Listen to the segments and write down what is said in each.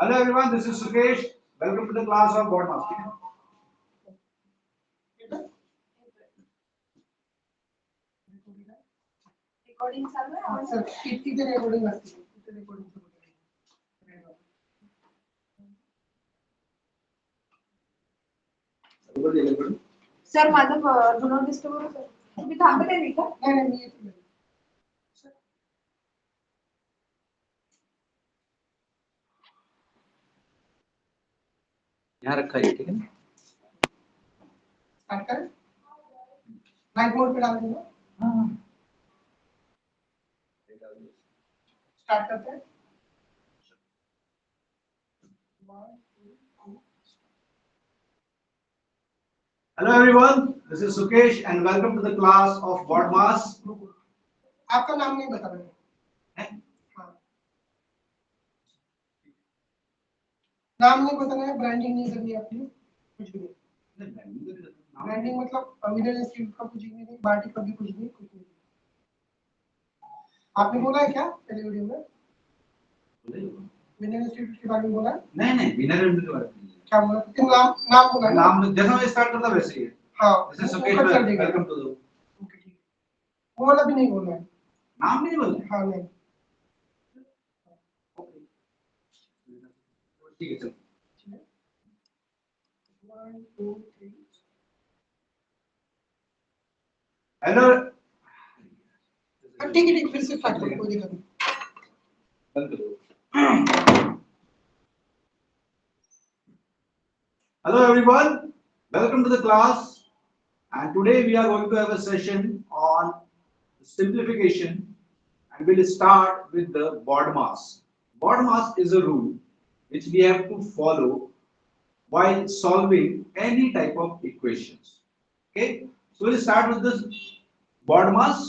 Hello everyone, this is Sukesh. Welcome to the class of board master. Recording चालू आहे sir किती ते recording असते किती रेकॉर्डिंग सर माझं डू नॉट डिस्टर्ब करू सर तुम्ही थांबले नाही का नाही नाही मी येतो यहाँ रखा है, ठीक है? स्टार्ट कर नाइट मोड पे डाल दूंगा हाँ। स्टार्ट करते हैं Hello everyone, this is Sukesh and welcome to the class of board mass. आपका नाम नहीं बता रहे हैं हाँ नाम नहीं बताना है ब्रांडिंग नहीं करनी है अपनी कुछ भी नहीं ब्रांडिंग मतलब मिडिल इंस्टीट्यूट का कुछ भी नहीं बाटी का भी कुछ नहीं आपने बोला है क्या पहले वीडियो में मिडिल इंस्टीट्यूट के बारे में बोला नहीं विनर के बारे में क्या बोला नाम बोला नाम जैसा मैं स्टार्ट करता वैसे ही है। हाँ जैसे Sukesh welcome to the okay ठीक वो वाला भी नहीं बोलना है नाम नहीं बोलना। हाँ नहीं ठीक है चलो 1 2 3 हेलो ठीक है फिर से स्टार्ट करो कोई दिक्कत नहीं Hello everyone, welcome to the class and today we are going to have a session on simplification and we'll start with the BODMAS. BODMAS is a rule which we have to follow while solving any type of equations. Okay, so we'll start with this BODMAS.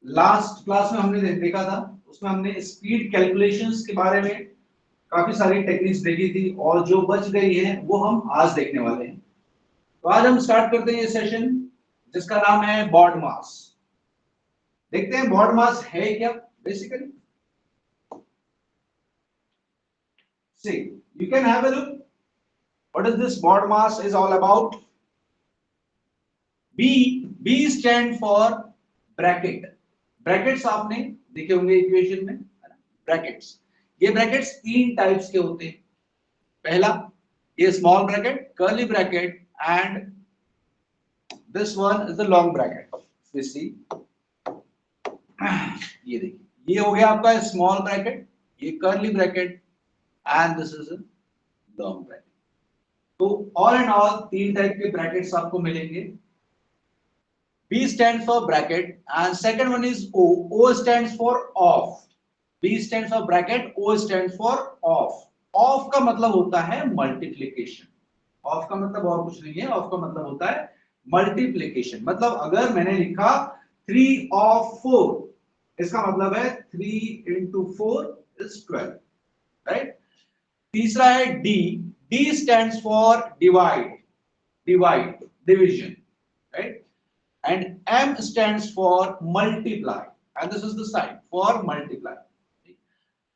Last class में हमने देखा था उसमें हमने speed calculations के बारे में काफी सारी टेक्निक्स देखी थी और जो बच गई हैं वो हम आज देखने वाले हैं। तो आज हम स्टार्ट करते हैं ये सेशन जिसका नाम है BODMAS। देखते हैं BODMAS है क्या basically. See, you can have a look. What is this BODMAS is all about? B stand for bracket. Brackets आपने देखे होंगे इक्वेशन में, ब्रैकेट्स। ये ब्रैकेट्स तीन टाइप्स के होते हैं। पहला ये small bracket, curly bracket and this one is the long bracket. This see ये देखिए ये हो गया आपका स्मॉल ब्रैकेट, ये curly bracket and this is a long bracket. तो ऑल एंड ऑल तीन टाइप के ब्रैकेट्स आपको मिलेंगे। B stands for bracket and second one is O. O stands for off. B stands for bracket, O stands for off. Off का मतलब होता है multiplication. Off का मतलब और कुछ नहीं है, off का मतलब होता है multiplication. मतलब अगर मैंने लिखा 3 of 4, इसका मतलब है 3 into 4 is 12, right? तीसरा है D. D stands for divide, division, right? And M stands for multiply and this is the sign for multiply.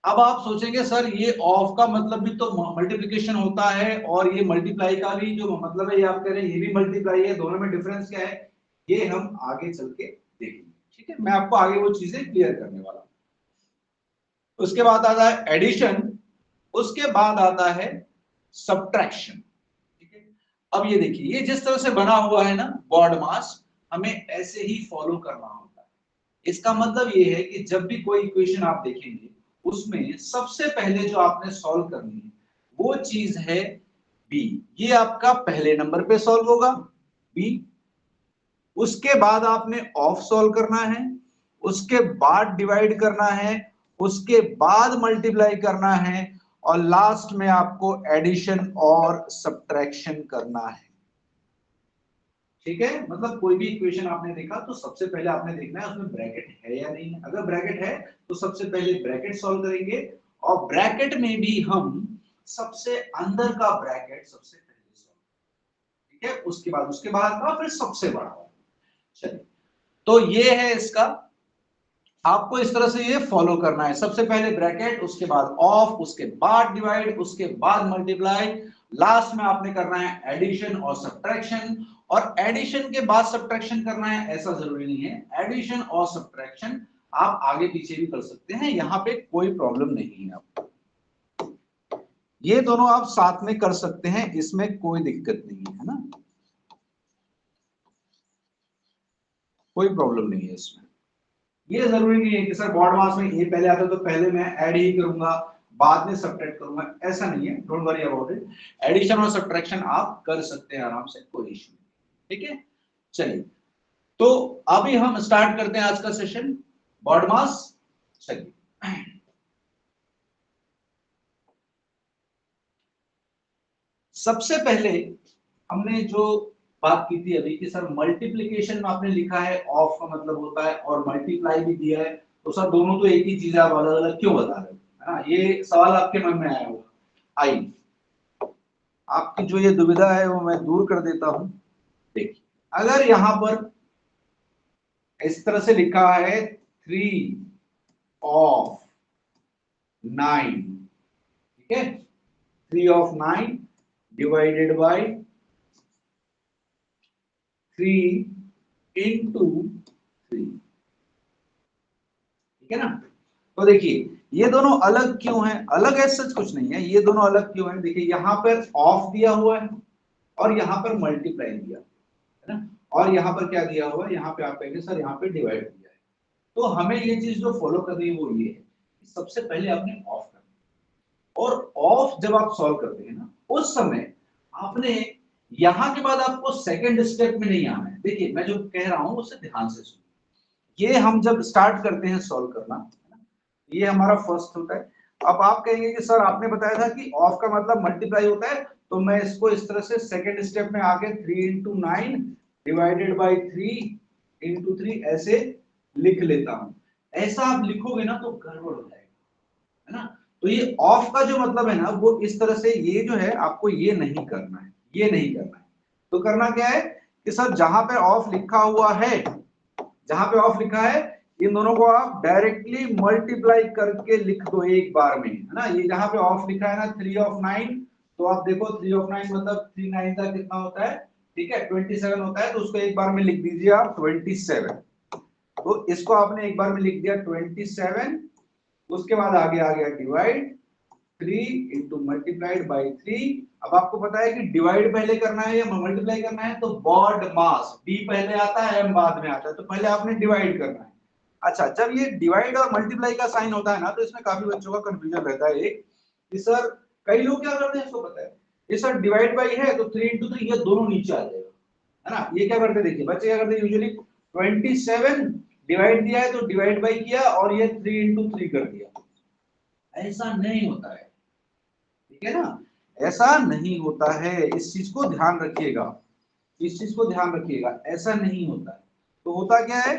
अब आप सोचेंगे सर ये ऑफ का मतलब भी तो मल्टीप्लिकेशन होता है और ये मल्टीप्लाई का भी जो मतलब है ये आप कह रहे हैं ये भी मल्टीप्लाई है, दोनों में डिफरेंस क्या है ये हम आगे चल के देखेंगे। ठीक है, मैं आपको आगे वो चीजें क्लियर करने वाला हूं। उसके बाद आता है एडिशन, उसके बाद आता है सब्ट्रैक्शन। ठीक है, अब ये देखिए ये जिस तरह से बना हुआ है ना BODMAS, हमें ऐसे ही फॉलो करना होता है। इसका मतलब ये है कि जब भी कोई इक्वेशन आप देखेंगे उसमें सबसे पहले जो आपने सॉल्व करनी है वो चीज है बी। ये आपका पहले नंबर पे सॉल्व होगा बी, उसके बाद आपने ऑफ सॉल्व करना है, उसके बाद डिवाइड करना है, उसके बाद मल्टीप्लाई करना है और लास्ट में आपको एडिशन और सब्ट्रैक्शन करना है। ठीक है, मतलब कोई भी इक्वेशन आपने देखा तो सबसे पहले आपने देखना है उसमें ब्रैकेट है या नहीं है। अगर ब्रैकेट है तो सबसे पहले ब्रैकेट सॉल्व करेंगे और ब्रैकेट में भी हम सबसे अंदर का ब्रैकेट सबसे पहले सॉल्व, ठीक है, उसके बाद का फिर सबसे बड़ा। चलिए, तो ये है इसका आपको इस तरह से ये फॉलो करना है। सबसे पहले ब्रैकेट, उसके बाद ऑफ, उसके बाद डिवाइड, उसके बाद मल्टीप्लाई, लास्ट में आपने करना है एडिशन और सब्ट्रैक्शन। और एडिशन के बाद सब्ट्रैक्शन करना है ऐसा जरूरी नहीं है, एडिशन और सब्ट्रैक्शन आप आगे पीछे भी कर सकते हैं, यहां पे कोई प्रॉब्लम नहीं है आपको। ये दोनों आप साथ में कर सकते हैं, इसमें कोई दिक्कत नहीं है ना, कोई प्रॉब्लम नहीं है इसमें। ये जरूरी नहीं है कि सर बॉड मास में ये पहले आता तो पहले मैं ऐड ही करूंगा बाद में सब्ट्रैक्ट करूंगा, ऐसा नहीं है, don't worry about it. Addition और सब्ट्रैक्शन आप कर सकते हैं आराम से, कोई इशू नहीं। ठीक है, चलिए तो अभी हम स्टार्ट करते हैं आज का सेशन, बॉड मास। चलिए सबसे पहले हमने जो बात की थी अभी कि सर मल्टीप्लिकेशन में आपने लिखा है ऑफ का मतलब होता है और मल्टीप्लाई भी दिया है, तो सर दोनों तो एक ही चीज है, आप अलग अलग क्यों बता रहे हो, है ना, ये सवाल आपके मन में आया होगा। आइए आपकी जो ये दुविधा है वो मैं दूर कर देता हूं। देखिए अगर यहां पर इस तरह से लिखा है 3/9, ठीक है, 3/9 डिवाइडेड बाय 3/3, ठीक है ना। तो देखिए ये दोनों अलग क्यों हैं, अलग ऐसा सच कुछ नहीं है, ये दोनों अलग क्यों हैं, देखिए यहाँ पर ऑफ दिया हुआ है और यहाँ पर मल्टीप्लाई दिया है ना, और यहाँ पर क्या दिया हुआ है, यहाँ पे आप कहेंगे सर यहाँ पे डिवाइड दिया है। तो हमें ये चीज जो फॉलो करनी है वो ये है कि सबसे पहले आपने ऑफ करना, और ऑफ जब आप सॉल्व करते हैं ना उस समय आपने यहाँ के बाद आपको सेकेंड स्टेप में नहीं आना है। देखिए मैं जो कह रहा हूँ उसे ध्यान से सुनिए, ये हम जब स्टार्ट करते हैं सॉल्व करना, ये हमारा फर्स्ट होता है। अब आप कहेंगे कि सर आपने बताया था कि ऑफ का मतलब मल्टीप्लाई होता है, तो मैं इसको इस तरह से सेकेंड स्टेप में आके 3/9 डिवाइडेड बाई 3/3 ऐसे लिख लेता हूं। ऐसा आप लिखोगे ना तो गड़बड़ हो जाएगा, है ना। तो ये ऑफ का जो मतलब है ना वो इस तरह से, ये जो है आपको ये नहीं करना है, ये नहीं करना है। तो करना क्या है कि सर जहां पे ऑफ लिखा हुआ है, जहां पे ऑफ लिखा है इन दोनों को आप डायरेक्टली मल्टीप्लाई करके लिख दो एक बार में, है ना। ये जहां पे ऑफ लिखा है ना 3/9, तो आप देखो 3/9 मतलब 3/9 का कितना होता है, ठीक है 27 होता है, तो उसको एक बार में लिख दीजिए आप 27। तो इसको आपने एक बार में लिख दिया 27, उसके बाद आगे आ गया डिवाइड 3 इंटू मल्टीप्लाइड बाई 3। अब आपको पता है कि डिवाइड पहले करना है या मल्टीप्लाई करना है, तो बॉड मास डी पहले आता है एम बाद में आता है, तो पहले आपने डिवाइड करना है। अच्छा जब ये डिवाइड और मल्टीप्लाई का साइन होता है ना तो इसमें काफी बच्चों का कंफ्यूजन रहता है एक कि सर, कई लोग क्या करते हैं इसको पता है, ये सर डिवाइड बाई है तो 3/3 ये दोनों नीचे आ जाएगा, है ना। ये क्या करते हैं, देखिए बच्चे क्या करते हैं यूजुअली 27 डिवाइड दिया है तो डिवाइड बाई किया और ये 3/3 कर दिया, ऐसा नहीं होता है, ठीक है ना, ऐसा नहीं होता है, इस चीज को ध्यान रखिएगा, इस चीज को ध्यान रखिएगा, ऐसा नहीं होता है। तो होता क्या है,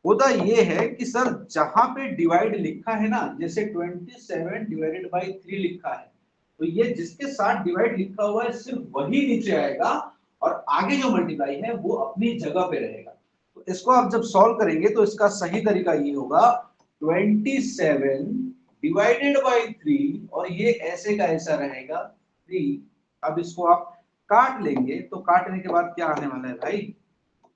होता ये है कि सर जहां पे डिवाइड लिखा है ना, जैसे 27 डिवाइडेड बाई 3 लिखा है, तो ये जिसके साथ डिवाइड लिखा हुआ है सिर्फ वही नीचे आएगा और आगे जो मल्टीप्लाई है वो अपनी जगह पे रहेगा। तो इसको आप जब सॉल्व करेंगे तो इसका सही तरीका ये होगा 27 डिवाइडेड बाई 3 और ये ऐसे का ऐसा रहेगा 3। अब इसको आप काट लेंगे तो काटने के बाद क्या आने वाला है भाई,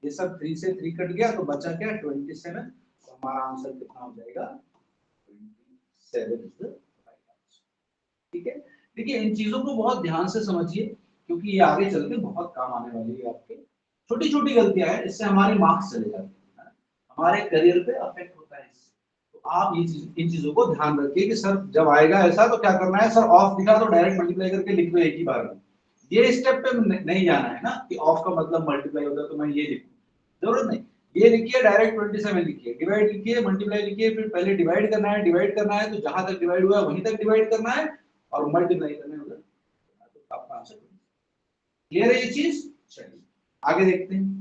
ये सब 3 से 3 कट गया तो बचा क्या 27, तो हमारा आंसर कितना हो जाएगा 27 इज द राइट आंसर। ठीक है, देखिए इन चीजों को बहुत ध्यान से समझिए क्योंकि ये आगे चल के बहुत काम आने वाली है आपके। छोटी छोटी गलतियां हैं, इससे हमारे मार्क्स चले जाते हैं, हमारे करियर पे अफेक्ट होता है इससे। तो आप ये चीज, इन चीजों को ध्यान रखिए कि सर जब आएगा ऐसा तो क्या करना है, सर ऑफ दिखा तो डायरेक्ट मल्टीप्लाई करके लिख दो एक ही बार में, ये स्टेप पे नहीं जाना है ना कि ऑफ का मतलब मल्टीप्लाई होता है तो मैं ये लिखूं, जरूरत नहीं। ये लिखिए डायरेक्ट 27 लिखिए, डिवाइड लिखिए, मल्टीप्लाई लिखिए, फिर पहले डिवाइड करना है, डिवाइड करना है तो जहां तक डिवाइड हुआ है वहीं तक डिवाइड करना है और मल्टीप्लाई करना है उधर, तो आपका आंसर क्लियर है ये चीज। चलिए आगे देखते हैं।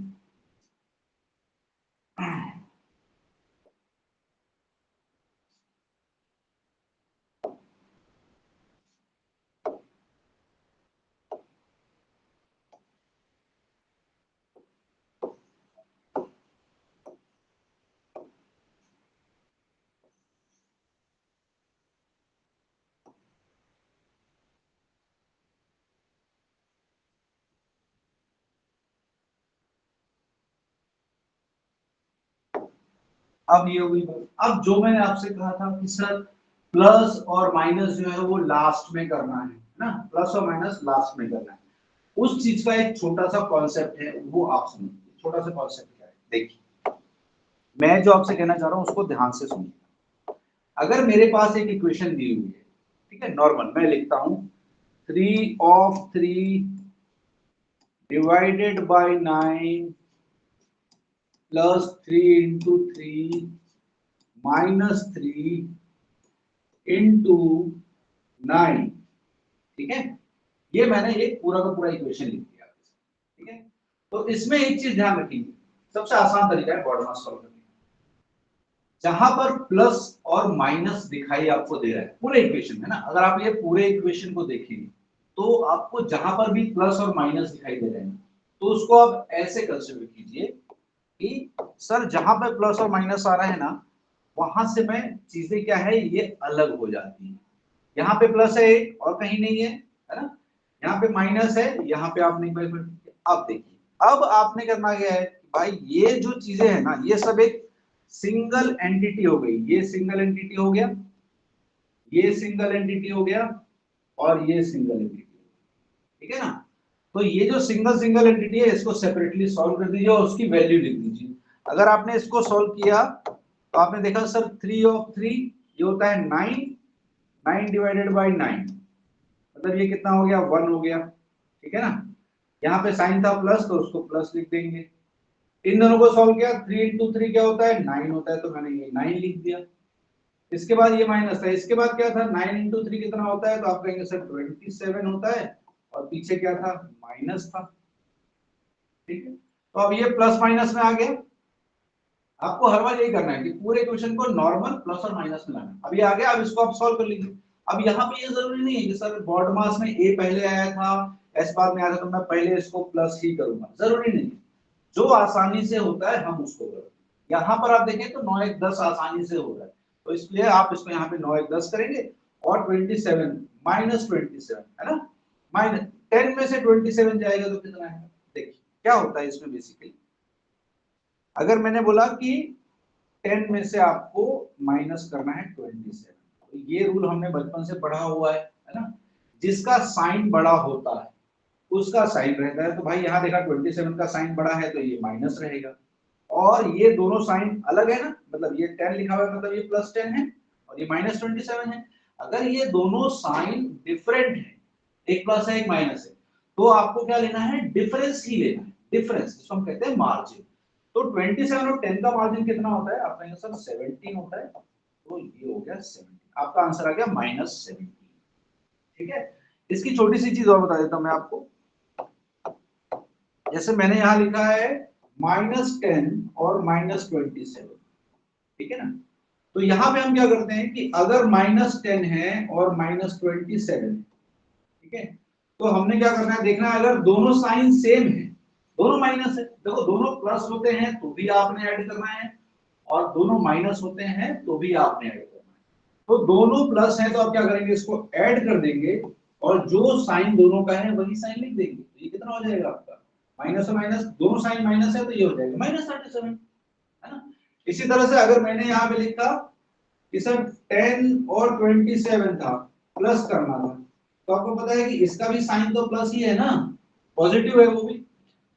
अब ये हुई बात। अब जो मैंने आपसे कहा था कि सर प्लस और माइनस जो है वो लास्ट में करना है ना, प्लस और माइनस लास्ट में करना है, उस चीज का एक छोटा सा कॉन्सेप्ट है, वो आप समझिए। छोटा सा कॉन्सेप्ट क्या है, देखिए मैं जो आपसे कहना चाह रहा हूं उसको ध्यान से सुनिए। अगर मेरे पास एक इक्वेशन दी हुई है, ठीक है, नॉर्मल मैं लिखता हूं 3/3 divided by 9 plus 3/3 minus 3 into 9, ठीक है, ये मैंने एक पूरा का पूरा इक्वेशन लिख दिया, ठीक है। तो इसमें एक चीज ध्यान रखिए, सबसे आसान तरीका है बॉड मास सॉल्व करने का। जहां पर प्लस और माइनस दिखाई आपको दे रहा है पूरे इक्वेशन में ना, अगर आप ये पूरे इक्वेशन को देखेंगे तो आपको जहां पर भी प्लस और माइनस दिखाई दे रहे हैं तो उसको आप ऐसे कंसीडर कीजिए कि सर जहां पर प्लस और माइनस आ रहा है ना, वहां से मैं चीजें क्या है ये अलग हो जाती है। यहाँ पे प्लस है एक और कहीं नहीं है ना, यहाँ पे माइनस है, यहाँ पे आप नहीं कर। अब देखिए, अब आपने करना क्या है भाई, ये जो चीजें है ना ये सब एक सिंगल एंटिटी हो गई, ये सिंगल एंटिटी हो गया, ये सिंगल एंटिटी हो गया और ये सिंगल एंटिटी, ठीक है ना। तो ये जो सिंगल सिंगल एंटिटी है इसको सेपरेटली सॉल्व कर दीजिए और उसकी वैल्यू लिख दीजिए। अगर आपने इसको सॉल्व किया तो आपने देखा सर 3/3 ये होता है 9, 9 डिवाइडेड बाय 9 मतलब ये कितना हो गया 1 हो गया, ठीक है ना। यहाँ पे साइन था प्लस तो उसको प्लस लिख देंगे। इन दोनों को सॉल्व किया 3 इंटू 3 क्या होता है 9 होता है, तो मैंने ये 9 लिख दिया। इसके बाद ये माइनस था, इसके बाद क्या था 9 इंटू 3 कितना होता है, तो आप कहेंगे सर 27 होता है और पीछे क्या था माइनस था, ठीक है। तो अब ये प्लस माइनस में आ गया। आपको हर बार यही करना है कि पूरे क्वेश्चन को नॉर्मल प्लस और माइनस में लाना। अब ये आ गया, अब इसको आप सॉल्व कर लीजिए। अब यहाँ पे ये जरूरी नहीं है कि सर बॉड मास में ए पहले आया था एस बाद में आया था तो मैं पहले इसको प्लस ही करूंगा, जरूरी नहीं। जो आसानी से होता है हम उसको करें। यहाँ पर आप देखें तो 9 1 10 आसानी से हो रहा है, तो इसलिए आप इसको यहाँ पे 9 1 10 करेंगे और 27 माइनस 27 है ना, माइनस 10 में से 27 जाएगा तो कितना है। देखिए क्या होता है इसमें बेसिकली, अगर मैंने बोला कि 10 में से आपको माइनस करना है 27, तो ये रूल हमने बचपन से पढ़ा हुआ है ना, जिसका साइन बड़ा होता है उसका साइन रहता है। तो भाई यहाँ देखा 27 का साइन बड़ा है तो ये माइनस रहेगा, और ये दोनों साइन अलग है ना, मतलब ये 10 लिखा हुआ है मतलब ये +10 है और ये -27 है। अगर ये दोनों साइन डिफरेंट है, एक प्लस है एक माइनस है, तो आपको क्या लेना है डिफरेंस ही लेना है, डिफरेंस जिसको हम कहते हैं मार्जिन। तो 27 और 10 का मार्जिन कितना होता है, आप कहेंगे सर 17 होता है, तो ये हो गया 17, आपका आंसर आ गया -17, ठीक है। इसकी छोटी सी चीज और बता देता हूं मैं आपको, जैसे मैंने यहां लिखा है -10 और -27, ठीक है ना। तो यहां पे हम क्या करते हैं कि अगर -10 है और -27, ठीक है, तो हमने क्या करना है देखना है, अगर दोनों साइन सेम है, दोनों माइनस है, देखो दोनों प्लस होते हैं तो भी आपने ऐड करना है और दोनों माइनस होते हैं तो भी आपने ऐड करना है। तो दोनों प्लस है तो आप क्या करेंगे इसको ऐड कर देंगे और जो साइन दोनों का है वही साइन लिख देंगे, तो ये कितना हो जाएगा आपका माइनस और माइनस, दोनों साइन माइनस है तो ये हो जाएगा -37, है ना। इसी तरह से अगर मैंने यहाँ पे लिखा कि सर 10 और 27 था, प्लस करना था, तो आपको पता है कि इसका भी साइन तो प्लस ही है ना, पॉजिटिव है वो भी,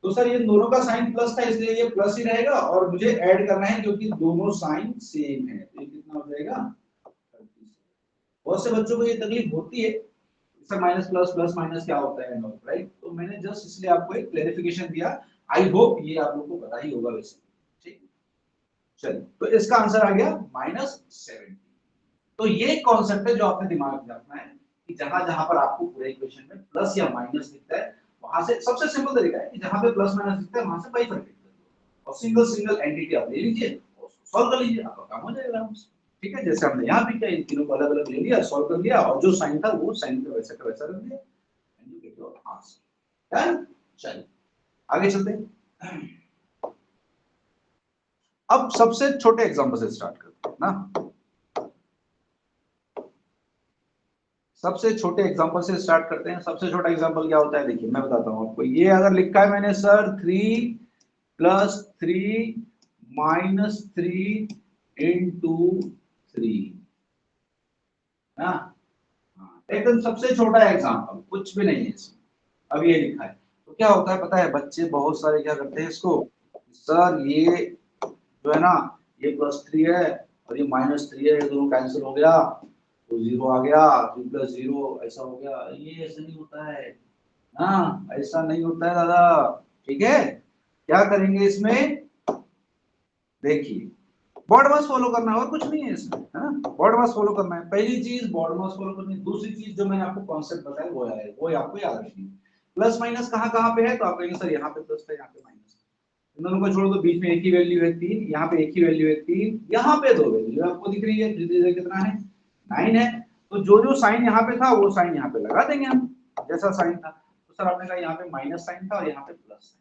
तो सर ये दोनों का साइन प्लस था इसलिए ये प्लस ही रहेगा और मुझे ऐड करना है क्योंकि दोनों साइन सेम है, तो ये कितना हो जाएगा 37। बहुत से बच्चों को ये तकलीफ होती है sir minus plus plus minus क्या होता है नॉट, राइट। तो मैंने जस्ट इसलिए आपको एक क्लैरिफिकेशन दिया, आई होप ये आप लोगों को पता ही होगा वैसे, ठीक। चलिए तो इसका आंसर आ गया -70। तो ये कॉन्सेप्ट है जो आपने दिमाग में रखना है कि जहां जहां पर आपको पूरे इक्वेशन में प्लस या माइनस दिखता है वहां से सबसे सिंपल तरीका है कि जहां पे प्लस माइनस दिखता है वहां से बाइफरकेट कर दो और सिंगल सिंगल एंटिटी आप ले लीजिए और उसको सॉल्व कर लीजिए, आपका काम हो जाएगा आराम से, ठीक है। जैसे हमने यहाँ भी किया, इन तीनों को अलग अलग ले लिया, सॉल्व कर लिया और जो साइन था वो साइन का वैसा रख दिया and you get your answer. Done. चलिए आगे चलते हैं। अब सबसे छोटे एग्जांपल से स्टार्ट करते हैं ना, सबसे छोटे एग्जांपल से स्टार्ट करते हैं। सबसे छोटा एग्जांपल क्या होता है, देखिए मैं बताता हूं आपको। ये अगर लिखा है मैंने सर 3 + 3 - 3 into 3 ना। हाँ, एकदम सबसे छोटा एग्जाम्पल, कुछ भी नहीं है इसमें, अब ये लिखा है तो क्या होता है पता है, बच्चे बहुत सारे क्या करते हैं इसको, सर ये जो है ना ये +3 है और ये -3 है, ये दोनों कैंसिल हो गया तो 0 आ गया, 3 + 0 ऐसा हो गया। ये ऐसा नहीं होता है, हाँ ऐसा नहीं होता है दादा, ठीक है। क्या करेंगे इसमें, देखिए बॉड मास फॉलो करना है और कुछ नहीं है इसमें, है ना, बॉड मास फॉलो करना है, पहली चीज बॉड मास फॉलो करनी है। दूसरी चीज जो मैंने आपको कॉन्सेप्ट बताया वो है, वो आपको याद रखनी है। प्लस माइनस कहाँ कहाँ पे है, तो आप कहेंगे सर यहाँ पे प्लस था यहाँ पे माइनस, इन दोनों को छोड़ दो, बीच में एक ही वैल्यू है 3, यहाँ पे एक ही वैल्यू है 3, यहाँ पे 2 वैल्यू आपको दिख रही है, 3 कितना है 9 है, तो जो जो साइन यहाँ पे था वो साइन यहाँ पे लगा देंगे हम, जैसा साइन था। तो सर आपने कहा यहाँ पे माइनस साइन था और यहाँ पे प्लस साइन।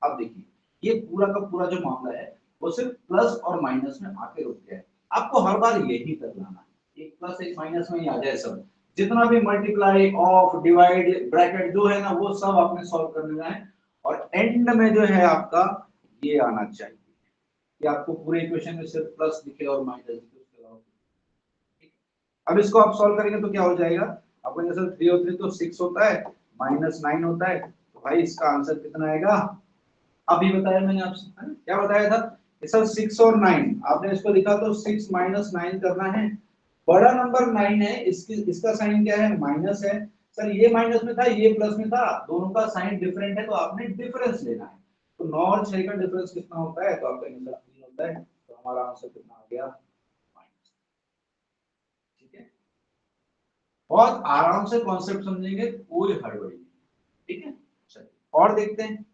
अब देखिए ये पूरा का पूरा जो मामला है वो सिर्फ प्लस और माइनस में आके रुक गया है, आपको हर बार यही कर लाना है, एक प्लस एक माइनस में ही आ जाए सब, जितना भी मल्टीप्लाई ऑफ डिवाइड ब्रैकेट जो है ना वो सब आपने सॉल्व करने का है, और एंड में जो है आपका ये आना चाहिए कि आपको पूरे इक्वेशन में सिर्फ प्लस दिखे और माइनस दिखे, उसके अलावा। अब इसको आप सॉल्व करेंगे तो क्या हो जाएगा, आपको जैसे 3 और 3 तो 6 होता है, -9 होता है, तो भाई इसका आंसर कितना आएगा, अभी बताया मैंने आपसे, है ना? क्या बताया था कि सर 6 और 9, आपने इसको लिखा तो 6 - 9 करना है, बड़ा नंबर 9 है, इसका साइन क्या है माइनस है, सर ये माइनस में था ये प्लस में था, दोनों का साइन डिफरेंट है तो आपने डिफरेंस लेना है, तो 9 और 6 का डिफरेंस कितना होता है, तो आपका आंसर 3 होता है, तो हमारा आंसर कितना आ गया माइनस। ठीक है, बहुत आराम से कॉन्सेप्ट समझेंगे, कोई हड़बड़ी नहीं, ठीक है। चलिए और देखते हैं,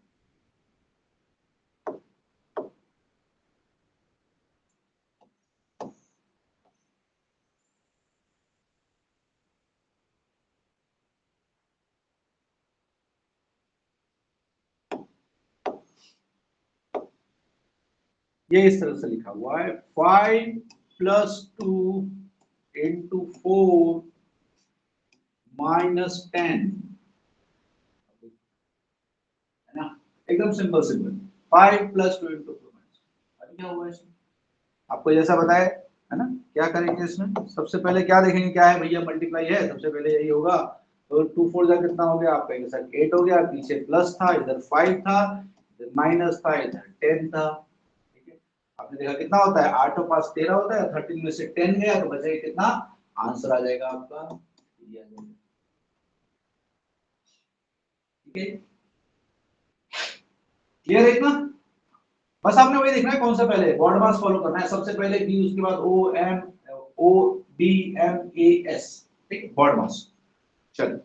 ये इस तरह से लिखा हुआ है 5 + 2 × 4 -10, है ना, एकदम सिंपल सिंपल, 5 + 2 × 4 अभी क्या हुआ इसमें, आपको जैसा बताया है ना। क्या करेंगे इसमें, सबसे पहले क्या देखेंगे, क्या है भैया मल्टीप्लाई है, सबसे पहले यही होगा, तो 2 4 जा कितना हो गया, आप कहेंगे सर 8 हो गया, पीछे प्लस था, इधर 5 था, इधर माइनस था, इधर 10 था, ठीक है। आपने देखा कितना होता है, 8 और 5 13 होता है, 13 में से 10 गया तो बचेगा कितना, आंसर आ जाएगा आपका ये आ जाएगा, ठीक है, क्लियर है इतना। बस आपने वही देखना है कौन सा पहले बॉड मास फॉलो करना है, सबसे पहले बी, उसके बाद OBMAS, ठीक, बॉड मास। चलो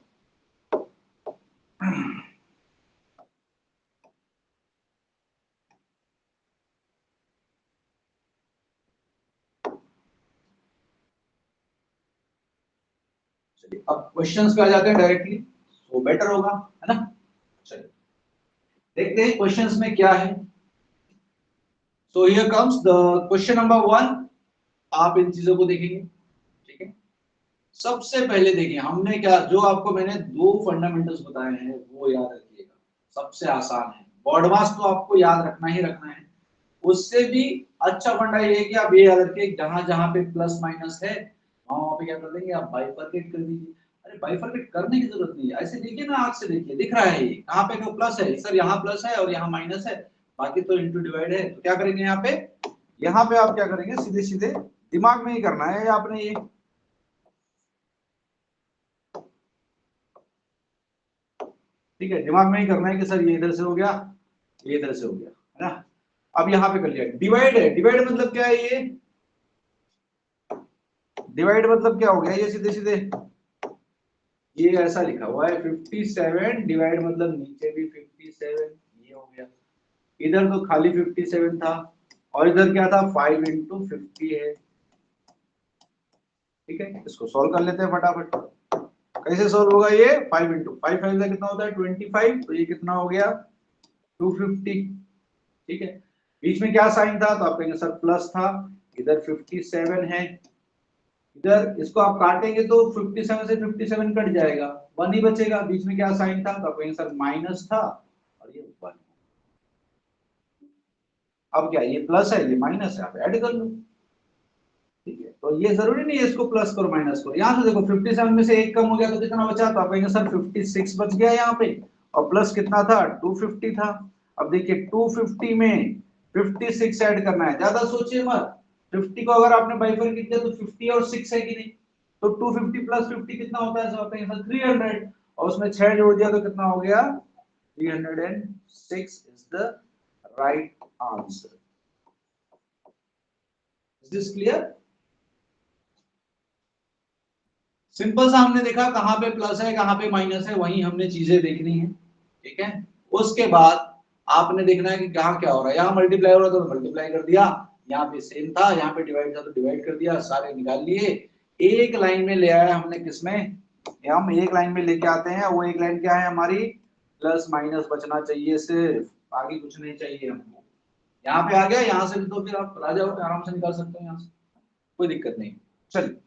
चलिए अब क्वेश्चंस पे आ जाते हैं डायरेक्टली, तो बेटर होगा, है ना। चलिए देखते हैं क्वेश्चंस में क्या है। So here comes the question number 1, आप इन चीजों को देखेंगे, ठीक है। सबसे पहले देखिए हमने क्या, जो आपको मैंने 2 फंडामेंटल्स बताए हैं वो याद रखिएगा, सबसे आसान है, बॉड मास तो आपको याद रखना ही रखना है, उससे भी अच्छा फंडा ये है कि आप ये याद रखिए जहां जहां पे प्लस माइनस है वहां पे क्या कर देंगे, आप बाइफरकेट कर दीजिए। अरे बाइफरकेट करने की जरूरत नहीं है, ऐसे देखिए ना, आंख से देखिए, दिख रहा है ये कहां पे तो प्लस है, सर यहाँ प्लस है और यहाँ माइनस है, बाकी तो इंटू डिवाइड है, तो क्या करेंगे यहाँ पे आप क्या करेंगे, सीधे सीधे दिमाग में ही करना है आपने ये, ठीक है, दिमाग में ही करना है कि सर ये इधर से हो गया, ये इधर से हो गया, है ना। अब यहाँ पे कर लिया, डिवाइड है, डिवाइड मतलब क्या है, ये डिवाइड मतलब क्या हो गया, ये सीधे सीधे ये ऐसा लिखा हुआ है 57, डिवाइड मतलब नीचे भी 57, ये हो गया, इधर तो खाली 57 था और इधर क्या था 5 × 50 है, ठीक है। इसको सॉल्व कर लेते हैं फटाफट, कैसे सॉल्व होगा ये, 5 × 5 5 का कितना होता है 25, तो ये कितना हो गया 250, ठीक है। बीच में क्या साइन था, तो आप कहेंगे सर प्लस था, इधर 57 है, इधर इसको आप काटेंगे तो 57 से 57 कट जाएगा, 1 ही बचेगा, बीच में क्या साइन था, तो आप कहेंगे सर माइनस था और ये 1, अब क्या ये प्लस है ये माइनस है, आप ऐड कर लो, तो ये जरूरी नहीं है इसको प्लस करो माइनस करो। यहाँ से देखो 57 में से एक कम हो गया तो कितना बचा, तो आप कहेंगे सर 56 बच गया यहाँ पे, और प्लस कितना था 250 था। अब देखिए 250 में 56 ऐड करना है, ज्यादा सोचिए मत। 50 को अगर आपने बाइफरकेट किया तो 50 और 6 है कि नहीं, तो 250 प्लस 50 कितना होता है सर, आप कहेंगे सर 300, और उसमें 6 जोड़ दिया तो कितना हो गया 306 is the right answer. Is this clear? Simple सा हमने देखा कहां पे प्लस है कहां पे माइनस है, वही हमने चीजें देखनी है, ठीक है। उसके बाद आपने देखना है कि कहां क्या हो रहा है, यहाँ मल्टीप्लाई हो रहा था तो मल्टीप्लाई कर दिया, यहाँ पे सेम था, यहाँ पे डिवाइड था तो डिवाइड कर दिया, सारे निकाल लिए। एक लाइन में ले आया हमने, किसमें, हम एक लाइन में लेके आते हैं, वो एक लाइन क्या है हमारी, प्लस माइनस बचना चाहिए सिर्फ, आगे कुछ नहीं चाहिए हमको। यहाँ पे आ गया, यहाँ से भी तो फिर आप आ जाओ, आराम से निकाल सकते हो यहाँ से, कोई दिक्कत नहीं। चलिए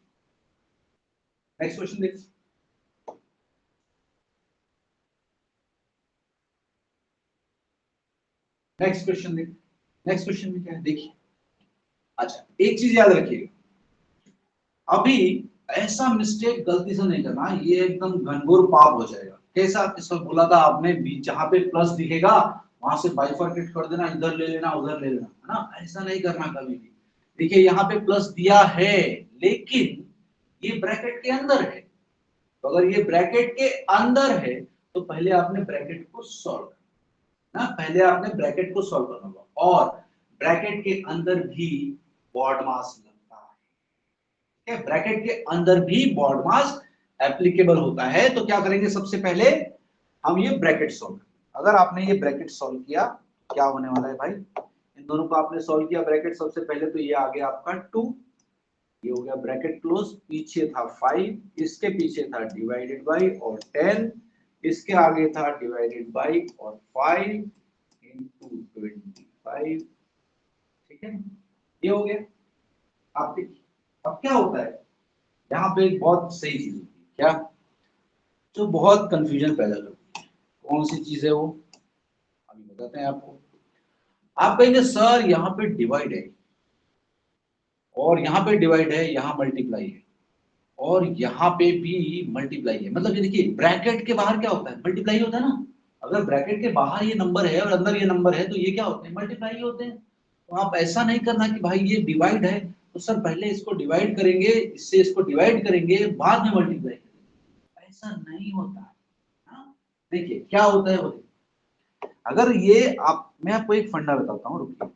नेक्स्ट क्वेश्चन देखिए। नेक्स्ट क्वेश्चन देखिए, नेक्स्ट क्वेश्चन में क्या है देखिए। अच्छा एक चीज याद रखिएगा, अभी ऐसा मिस्टेक गलती से नहीं करना, ये एकदम घनघोर पाप हो जाएगा। कैसा, इसको बोला था आपने, जहां पे प्लस दिखेगा वहां से बाइफरकेट कर देना, इधर ले लेना उधर ले लेना, है ना, ऐसा नहीं करना कभी भी। देखिए यहाँ पे प्लस दिया है लेकिन ये ब्रैकेट के अंदर है, तो अगर ये ब्रैकेट के अंदर है तो पहले आपने ब्रैकेट को सॉल्व करना ना, पहले आपने ब्रैकेट को सॉल्व करना होगा, और ब्रैकेट के अंदर भी बॉड मास लगता है, ब्रैकेट के अंदर भी बॉड मास एप्लीकेबल होता है। तो क्या करेंगे, सबसे पहले हम ये ब्रैकेट सॉल्व, अगर आपने ये ब्रैकेट सॉल्व किया क्या होने वाला है भाई, इन दोनों को आपने सॉल्व किया ब्रैकेट, सबसे पहले तो ये आ गया आपका 2, ये हो गया ब्रैकेट क्लोज, पीछे था 5, इसके पीछे था डिवाइडेड बाई और 10, इसके आगे था डिवाइडेड बाई और 5 into 25, ठीक है, ये हो गया। आप देखिए अब क्या होता है, यहाँ पे एक बहुत सही चीज होती है, क्या, जो बहुत कंफ्यूजन पैदा करती है, कौन सी चीज है वो, अभी बताते हैं आपको। आप कहेंगे सर यहाँ पे डिवाइड है, और यहाँ पे डिवाइड है, यहाँ मल्टीप्लाई है, और यहाँ पे भी मल्टीप्लाई है, मतलब ये देखिए ब्रैकेट के बाहर क्या होता है, मल्टीप्लाई होता है ना। अगर ब्रैकेट के बाहर ये नंबर है और अंदर ये नंबर है तो ये क्या होते हैं, मल्टीप्लाई होते हैं। तो आप ऐसा नहीं करना कि भाई ये डिवाइड है तो सर पहले इसको डिवाइड करेंगे, इससे इसको डिवाइड करेंगे, बाद में मल्टीप्लाई करेंगे, ऐसा नहीं होता है। हाँ? देखिए क्या होता है वो, अगर ये आप, मैं आपको एक फंडा बताता हूँ, रुकिए।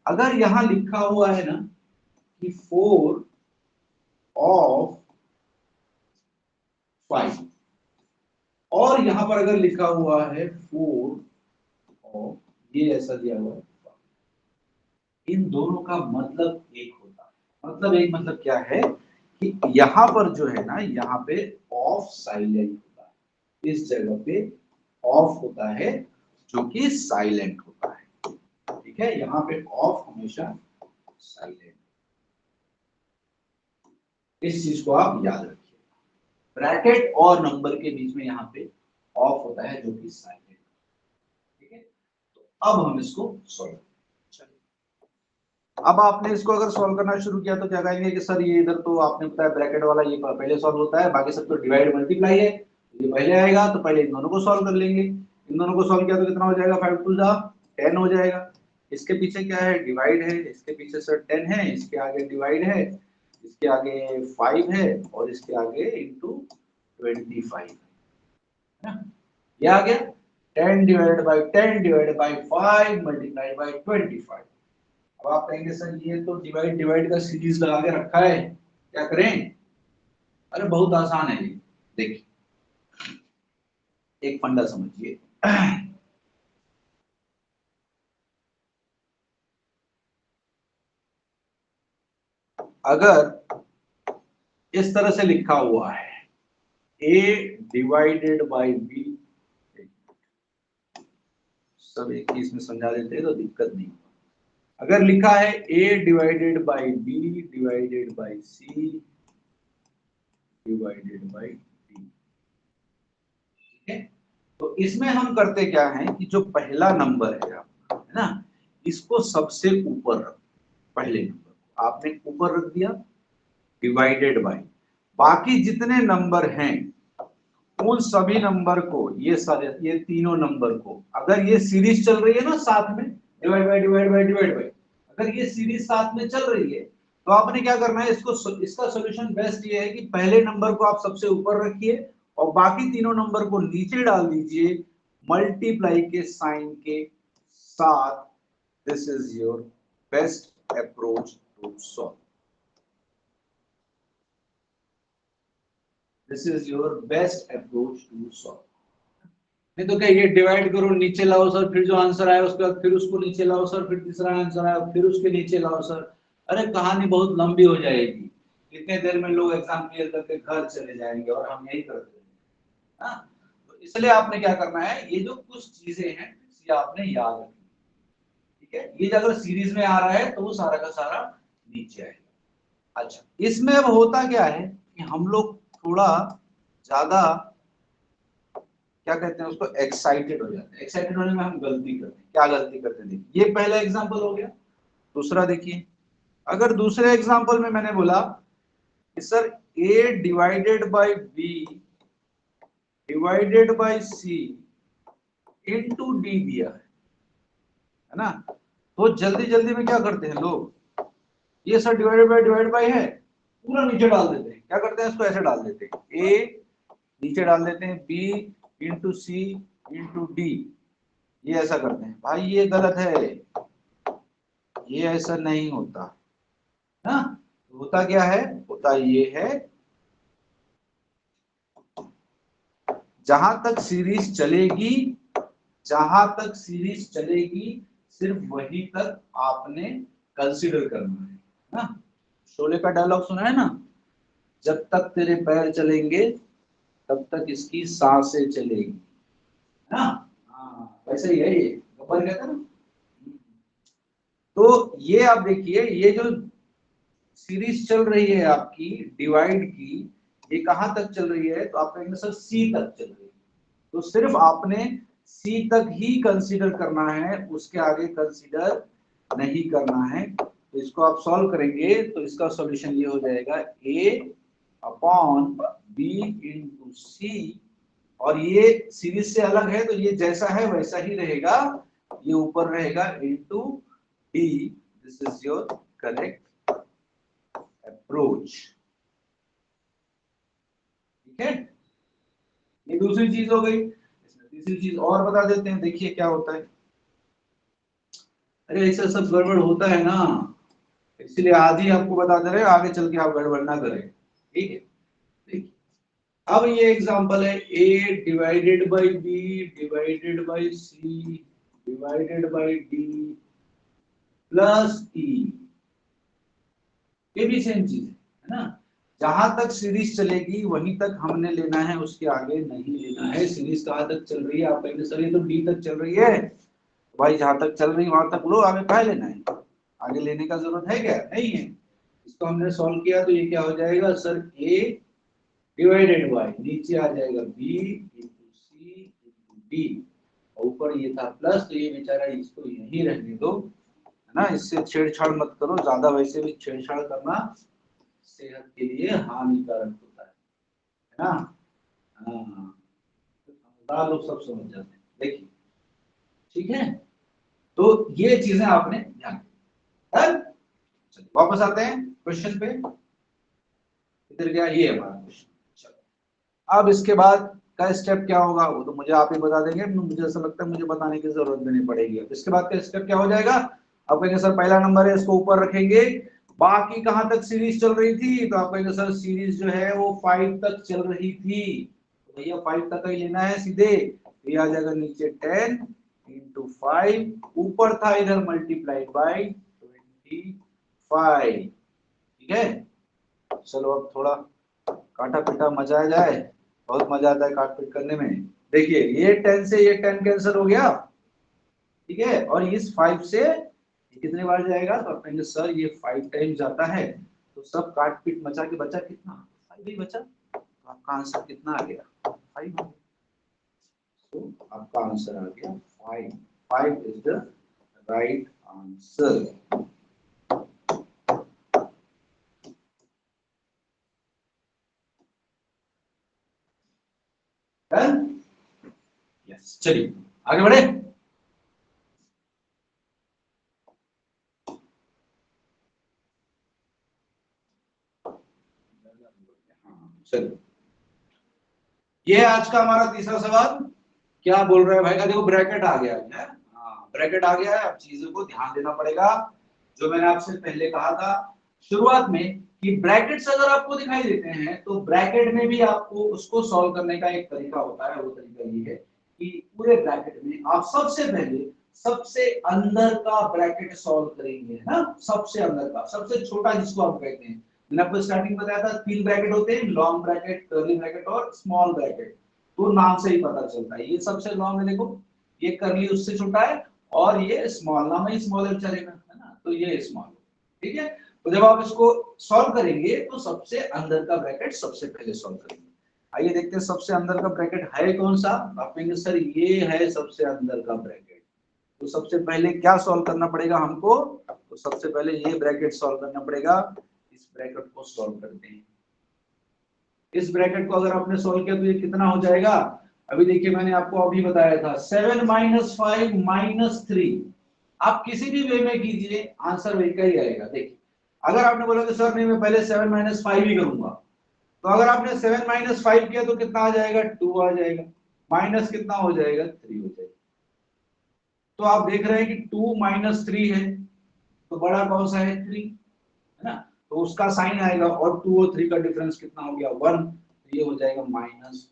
अगर यहाँ लिखा हुआ है ना कि 4 ऑफ 5, और यहां पर अगर लिखा हुआ है 4 ऑफ, ये ऐसा दिया हुआ है, इन दोनों का मतलब एक होता है। मतलब एक मतलब क्या है कि यहां पर जो है ना, यहाँ पे ऑफ साइलेंट होता है, इस जगह पे ऑफ होता है जो कि साइलेंट होता है, ठीक है, यहाँ पे ऑफ हमेशा साइलेंट, इस चीज को आप याद रखिए। ब्रैकेट और नंबर के बीच में यहाँ पे ऑफ होता है जो कि साइलेंट, ठीक है। तो अब हम इसको सॉल्व, अब आपने इसको अगर सॉल्व करना शुरू किया तो क्या कहेंगे कि सर ये इधर तो आपने बताया ब्रैकेट वाला ये पहले सॉल्व होता है, बाकी सब तो डिवाइड मल्टीप्लाई है, ये पहले आएगा, तो पहले इन दोनों को सॉल्व कर लेंगे। इन दोनों को सॉल्व किया तो कितना हो जाएगा, 5 2 10 हो जाएगा। इसके पीछे क्या है, डिवाइड है, इसके पीछे सर 10 है, इसके आगे डिवाइड है, इसके आगे 5 है, और इसके आगे इंटू 25 है ना, ये आ गया 10 divided by 10 divided by 5 multiplied by 25। अब आप कहेंगे सर ये तो डिवाइड डिवाइड का सीरीज लगा के रखा है, क्या करें, अरे बहुत आसान है ये। देखिए एक फंडा समझिए, अगर इस तरह से लिखा हुआ है a डिवाइडेड बाई b, सब एक ही इसमें समझा देते हैं तो दिक्कत नहीं। अगर लिखा है a divided by b divided by c divided by d, ठीक है, तो इसमें हम करते क्या है कि जो पहला नंबर है आपका, है ना, इसको सबसे ऊपर रखो, पहले नंबर को, आपने ऊपर रख दिया डिवाइडेड बाय बाकी जितने नंबर हैं उन सभी नंबर को, ये सारे, ये तीनों नंबर को, अगर ये सीरीज चल रही है ना साथ में, divide by divide by divide by, अगर ये सीरीज साथ में चल रही है तो आपने क्या करना है, इसका सॉल्यूशन बेस्ट ये है कि पहले नंबर को आप सबसे ऊपर रखिए और बाकी तीनों नंबर को नीचे डाल दीजिए मल्टीप्लाई के साइन के साथ। This is your best approach to solve. This is your best approach to solve. नहीं तो क्या ये डिवाइड करो, नीचे लाओ सर, फिर जो आंसर आया उसके बाद फिर उसको नीचे लाओ सर, फिर तीसरा आंसर आया फिर उसके नीचे लाओ सर, अरे कहानी बहुत लंबी हो जाएगी। कितने देर में लोग एग्जाम क्लियर करके घर चले जाएंगे और हम यही करते हैं। हाँ, तो इसलिए आपने क्या करना है, ये जो कुछ चीजें हैं ये आपने याद रखनी, ठीक है। ये अगर सीरीज में आ रहा है तो वो सारा का सारा नीचे आएगा। अच्छा, इसमें अब होता क्या है कि हम लोग थोड़ा ज्यादा क्या कहते हैं उसको, एक्साइटेड हो जाते हैं। एक्साइटेड होने में हम गलती करते हैं। क्या गलती करते हैं, देखिए ये पहला एग्जांपल हो गया। दूसरा देखिए, अगर दूसरे एग्जांपल में मैंने बोला कि sir a divided by b divided by c into d दिया है ना, तो जल्दी जल्दी में क्या करते हैं लोग, ये सर डिवाइडेड बाय है, पूरा नीचे डाल देते हैं। क्या करते हैं, इसको ऐसे डाल देते हैं, a नीचे डाल देते हैं, b इंटू सी इंटू डी, ये ऐसा करते हैं। भाई ये गलत है, ये ऐसा नहीं होता ना। होता क्या है, होता ये है, जहां तक सीरीज चलेगी, जहां तक सीरीज चलेगी सिर्फ वही तक आपने कंसीडर करना है ना। शोले का डायलॉग सुना है ना, जब तक तेरे पैर चलेंगे तब तक इसकी सांसें चलेगी, है ना। हाँ, वैसे ही है ये, गब्बर कहता है ना। तो ये आप देखिए, ये जो सीरीज चल रही है आपकी डिवाइड की, ये कहां तक चल रही है, तो आप कहेंगे सर सी तक चल रही है। तो सिर्फ आपने सी तक ही कंसीडर करना है, उसके आगे कंसीडर नहीं करना है। तो इसको आप सॉल्व करेंगे तो इसका सॉल्यूशन ये हो जाएगा a अपॉन b इंटू सी, और ये सीरीज से अलग है तो ये जैसा है वैसा ही रहेगा, ये ऊपर रहेगा into D. This is your correct approach, ठीक है। ये दूसरी चीज हो गई। इसमें तीसरी चीज और बता देते हैं, देखिए क्या होता है। अरे ऐसा सब गड़बड़ होता है ना, इसलिए आज ही आपको बता दे रहे हैं, आगे चल के आप गड़बड़ ना करें, ठीक है। देखिए अब ये एग्जांपल है, a divided by b divided by c divided by d plus e, ये भी सेम चीज है ना। जहां तक सीरीज चलेगी वहीं तक हमने लेना है, उसके आगे नहीं लेना है। सीरीज कहां तक चल रही है, आप कहेंगे सर ये तो डी तक चल रही है, तो भाई जहां तक चल रही है वहां तक लो, आगे कहाँ लेना है, आगे लेने का जरूरत है क्या, नहीं है। इसको हमने सॉल्व किया तो ये क्या हो जाएगा सर, a डिवाइडेड बाय, नीचे आ जाएगा b इंटू सी इंटू डी, ऊपर ये था प्लस, तो ये बेचारा इसको यहीं रहने दो, है ना। इससे छेड़छाड़ मत करो ज्यादा, वैसे भी छेड़छाड़ करना सेहत के लिए हानिकारक होता है ना। हाँ, समझदार लोग सब समझ जाते हैं, देखिए, ठीक है। तो ये चीजें आपने ध्यान, चलिए वापस आते हैं क्वेश्चन पे। इधर गया, ये हमारा क्वेश्चन। चलो अब इसके बाद का स्टेप क्या होगा वो तो मुझे आप ही बता देंगे, मुझे ऐसा लगता है मुझे बताने की जरूरत भी नहीं पड़ेगी। अब इसके बाद का स्टेप क्या हो जाएगा, आप कहेंगे सर पहला नंबर है इसको ऊपर रखेंगे, बाकी कहां तक सीरीज चल रही थी, तो आप कहेंगे सर सीरीज जो है वो 5 तक चल रही थी, तो भैया 5 तक ही लेना है सीधे, ये आ जाएगा नीचे 10 इंटू 5, ऊपर था इधर मल्टीप्लाइड बाई 25, ठीक है। चलो अब थोड़ा काटा पीटा मजा आ जाए, बहुत मजा आता है काट पीट करने में। देखिए ये 10 से ये 10 कैंसिल हो गया, ठीक है, और इस 5 से ये कितने बार जाएगा, तो आप कहेंगे सर ये 5 टाइम जाता है, तो सब काट पीट मचा के बचा कितना, 5 ही बचा, तो आपका आंसर कितना आ गया, 5 आ गया। तो आपका आंसर आ गया 5, 5 is the right answer. Done? Yes, चलिए आगे बढ़े। चलिए, ये आज का हमारा तीसरा सवाल। क्या बोल रहे हैं भाई का, देखो ब्रैकेट आ गया है। हाँ, ब्रैकेट आ गया है। अब चीजों को ध्यान देना पड़ेगा, जो मैंने आपसे पहले कहा था शुरुआत में कि ब्रैकेट्स अगर आपको दिखाई देते हैं तो ब्रैकेट में भी आपको उसको सॉल्व करने का एक तरीका होता है। वो तरीका ये है कि पूरे ब्रैकेट में आप सबसे पहले सबसे अंदर का ब्रैकेट सॉल्व करेंगे, है ना। सबसे अंदर का, सबसे छोटा जिसको आप कहते हैं। मैंने आपको स्टार्टिंग बताया था 3 ब्रैकेट होते हैं, लॉन्ग ब्रैकेट, कर्ली ब्रैकेट और स्मॉल ब्रैकेट। तो नाम से ही पता चलता है, ये सबसे लॉन्ग है, देखो ये कर्ली उससे छोटा है, और ये स्मॉल, नाम ही स्मॉलर चलेगा, है ना। तो ये स्मॉल, ठीक है। तो जब आप इसको सॉल्व करेंगे तो सबसे अंदर का ब्रैकेट सबसे पहले सॉल्व करेंगे। आइए देखते हैं सबसे अंदर का ब्रैकेट है कौन सा। आप कहेंगे सर ये है सबसे अंदर का ब्रैकेट। तो सबसे पहले क्या सॉल्व करना पड़ेगा हमको, तो सबसे पहले ये ब्रैकेट सॉल्व करना पड़ेगा। इस ब्रैकेट को सॉल्व करते हैं। इस ब्रैकेट को अगर आपने सॉल्व किया तो ये कितना हो जाएगा। अभी देखिए मैंने आपको अभी बताया था 7 - 5 - 3। आप किसी भी वे में कीजिए आंसर वही का ही आएगा। देखिए अगर आपने बोला कि सर नहीं मैं पहले 7 - 5 ही करूंगा, तो अगर आपने 7 - 5 किया तो कितना आ जाएगा, 2 आ जाएगा, माइनस कितना हो जाएगा, 3 हो जाएगा। तो आप देख रहे हैं कि 2 - 3 है, तो बड़ा कौन सा है, 3, है ना। तो उसका साइन आएगा, और 2 और 3 का डिफरेंस कितना हो गया, 1। तो ये हो जाएगा -1।